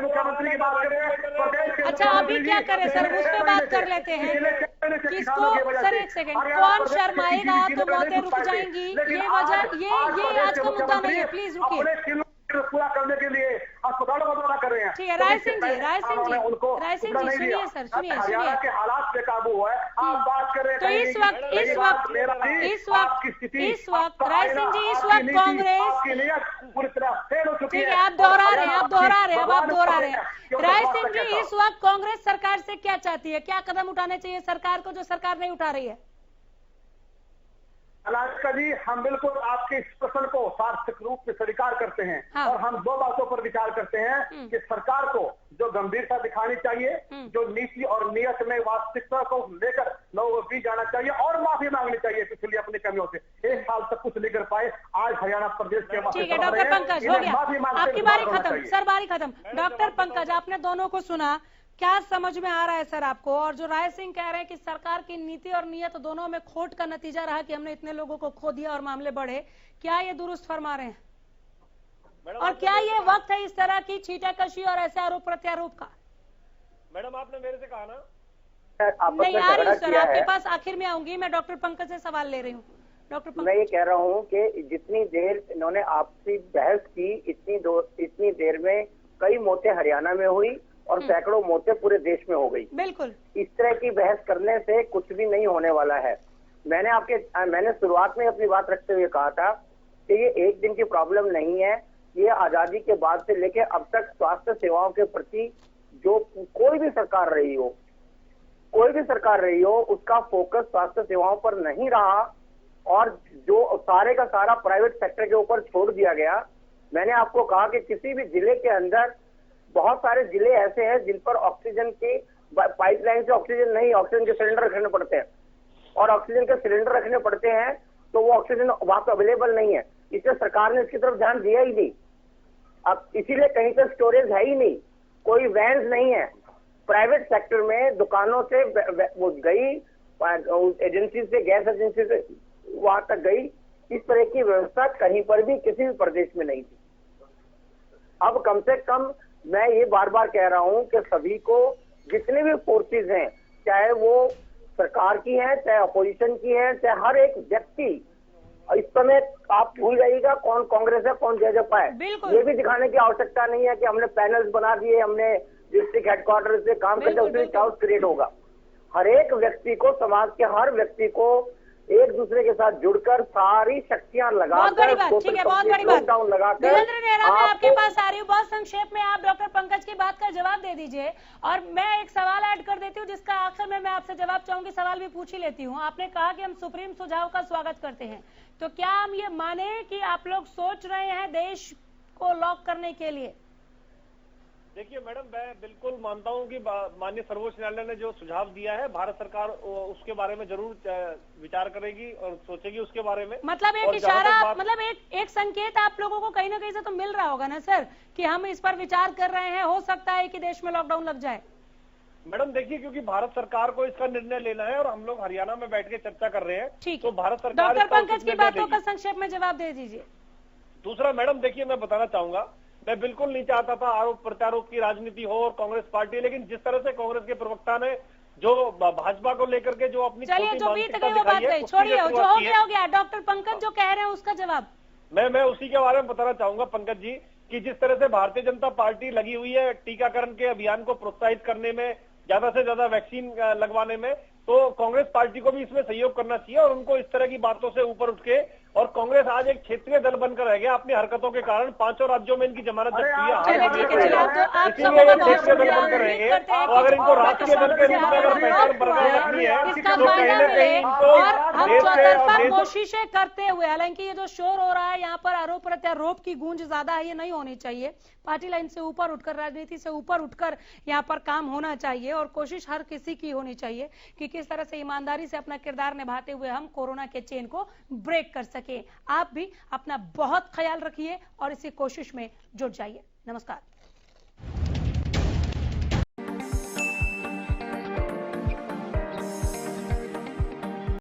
की बात करें। अच्छा अभी क्या करें सर, उस पे बात कर लेते हैं। किसको सर, एक सेकंड, कौन शर्माएगा तो मौतें रुक जाएंगी, ये वजह, ये आज का मुद्दा नहीं है, प्लीज रुकिए। पूरा करने के लिए अस्पतालों का दौरा कर रहे हैं। ठीक है, राय सिंह जी, राय सिंह जी, राय सिंह जी सुनिए सर, सुनिए हरियाणा के हालात बेकाबू है, आप बात कर रहे हैं। तो इस वक्त राय सिंह जी, इस वक्त कांग्रेस, पूरी तरह फेल हो चुकी ठीक है। है, आप दोहरा रहे हैं, आप दोहरा रहे हैं, अब आप दोहरा रहे हैं। राय सिंह जी, इस वक्त कांग्रेस सरकार से क्या चाहती है, क्या कदम उठाने चाहिए सरकार को जो सरकार नहीं उठा रही है? अनामिका जी, हम बिल्कुल आपके इस प्रश्न को सार्थक रूप से स्वीकार करते हैं। हाँ। और हम दो बातों पर विचार करते हैं कि सरकार को जो गंभीरता दिखानी चाहिए, जो नीति और नियत में वास्तविकता को लेकर लोगों को भी जाना चाहिए और माफी मांगनी चाहिए पिछली अपनी कमियों से। एक साल तक कुछ नहीं कर पाए, आज हरियाणा प्रदेश के ठीक है डॉक्टर पंकज, हो गया, आपकी बारी खत्म सर, बारी खत्म। डॉक्टर पंकज, आपने दोनों को सुना, क्या समझ में आ रहा है सर आपको? और जो राय सिंह कह रहे हैं कि सरकार की नीति और नियत दोनों में खोट का नतीजा रहा कि हमने इतने लोगों को खो दिया और मामले बढ़े, क्या ये दुरुस्त फरमा रहे हैं? और क्या ये वक्त है इस तरह की छींटाकशी और ऐसे आरोप प्रत्यारोप का? मैडम आपने मेरे से कहा ना, नहीं आ रही सर, आपके पास आखिर में आऊंगी, मैं डॉक्टर पंकज से सवाल ले रही हूँ। डॉक्टर पंकज, मैं ये कह रहा हूँ कि जितनी देर इन्होंने आपसी बहस की, इतनी देर में कई मौतें हरियाणा में हुई और सैकड़ों मौतें पूरे देश में हो गई। बिल्कुल, इस तरह की बहस करने से कुछ भी नहीं होने वाला है। मैंने शुरुआत में अपनी बात रखते हुए कहा था कि ये एक दिन की प्रॉब्लम नहीं है, ये आजादी के बाद से लेकर अब तक स्वास्थ्य सेवाओं के प्रति जो कोई भी सरकार रही हो उसका फोकस स्वास्थ्य सेवाओं पर नहीं रहा और जो सारे का सारा प्राइवेट सेक्टर के ऊपर छोड़ दिया गया। मैंने आपको कहा कि किसी भी जिले के अंदर बहुत सारे जिले ऐसे हैं जिन पर ऑक्सीजन की पाइपलाइन से ऑक्सीजन के सिलेंडर रखने पड़ते हैं और ऑक्सीजन के सिलेंडर रखने पड़ते हैं तो वो ऑक्सीजन वहां पर अवेलेबल नहीं है, इसलिए सरकार ने इसकी तरफ ध्यान दिया ही नहीं। अब इसीलिए कहीं पर स्टोरेज है ही नहीं, कोई वैन्स नहीं है। प्राइवेट सेक्टर में दुकानों से वो गई, एजेंसी से, गैस एजेंसी से वहां तक गई, इस तरह की व्यवस्था कहीं पर भी किसी भी प्रदेश में नहीं थी। अब कम से कम मैं ये बार बार कह रहा हूं कि सभी को, जितने भी फोर्सेस हैं, चाहे वो सरकार की है, चाहे अपोजिशन की है, चाहे हर एक व्यक्ति, इस समय आप भूल जाइएगा कौन कांग्रेस है कौन जेजेपी है, ये भी दिखाने की आवश्यकता नहीं है कि हमने पैनल्स बना दिए, हमने डिस्ट्रिक्ट हेडक्वार्टर से काम करके उसमें चाउस क्रिएट होगा। हर एक व्यक्ति को, समाज के हर व्यक्ति को एक दूसरे के साथ जुड़कर सारी शक्तियां लगाकर, बहुत बड़ी बात, ठीक है, बहुत बड़ी बात। लगाकर, देवेंद्र नेहरा, मैं आपके पास आ रही हूँ, बहुत संक्षेप में आप डॉक्टर पंकज की बात का जवाब दे दीजिए और मैं एक सवाल ऐड कर देती हूँ जिसका आखिर में मैं आपसे जवाब चाहूंगी, सवाल भी पूछ ही लेती हूँ। आपने कहा कि हम सुप्रीम सुझाव का स्वागत करते हैं, तो क्या हम ये माने कि आप लोग सोच रहे हैं देश को लॉक करने के लिए? देखिए मैडम, मैं बिल्कुल मानता हूं कि माननीय सर्वोच्च न्यायालय ने जो सुझाव दिया है, भारत सरकार उसके बारे में जरूर विचार करेगी और सोचेगी उसके बारे में। मतलब एक इशारा, मतलब एक संकेत आप लोगों को कहीं ना कहीं से तो मिल रहा होगा ना सर कि हम इस पर विचार कर रहे हैं, हो सकता है कि देश में लॉकडाउन लग जाए। मैडम देखिए, क्योंकि भारत सरकार को इसका निर्णय लेना है और हम लोग हरियाणा में बैठ के चर्चा कर रहे हैं, ठीक तो भारत सरकार डॉक्टर पंकज की बातों का संक्षेप में जवाब दे दीजिए। दूसरा मैडम देखिए, मैं बताना चाहूंगा, मैं बिल्कुल नहीं चाहता था आरोप प्रत्यारोप की राजनीति हो और कांग्रेस पार्टी, लेकिन जिस तरह से कांग्रेस के प्रवक्ता ने जो भाजपा को लेकर के जो अपनी चलिए, जो बीत गई वो बात गई, छोड़िए, जो हो गया। डॉक्टर पंकज जो कह रहे हैं उसका जवाब मैं उसी के बारे में बताना चाहूंगा पंकज जी, कि जिस तरह से भारतीय जनता पार्टी लगी हुई है टीकाकरण के अभियान को प्रोत्साहित करने में, ज्यादा से ज्यादा वैक्सीन लगवाने में, तो कांग्रेस पार्टी को भी इसमें सहयोग करना चाहिए और उनको इस तरह की बातों से ऊपर उठ के, और कांग्रेस आज एक क्षेत्रीय दल बनकर रह गया अपनी हरकतों के कारण। 5 राज्यों में इनकी जमानत जब्त हुई है, इसीलिए ये क्षेत्रीय दल बनकर रहेंगे। और अगर इनको राष्ट्रीय दल के रूप में अगर पहचान बरकरार रखनी है तो कहीं ना कहीं इनको देश से कोशिशें करते हुए, हालांकि ये जो शोर हो रहा है यहाँ पर आरोप प्रत्यारोप की गूंज ज्यादा है, ये नहीं होनी चाहिए। पार्टी लाइन से ऊपर उठकर, राजनीति से ऊपर उठकर यहाँ पर काम होना चाहिए और कोशिश हर किसी की होनी चाहिए कि किस तरह से ईमानदारी से अपना किरदार निभाते हुए हम कोरोना के चेन को ब्रेक कर सके। आप भी अपना बहुत ख्याल रखिए और इसी कोशिश में जुट जाइए। नमस्कार।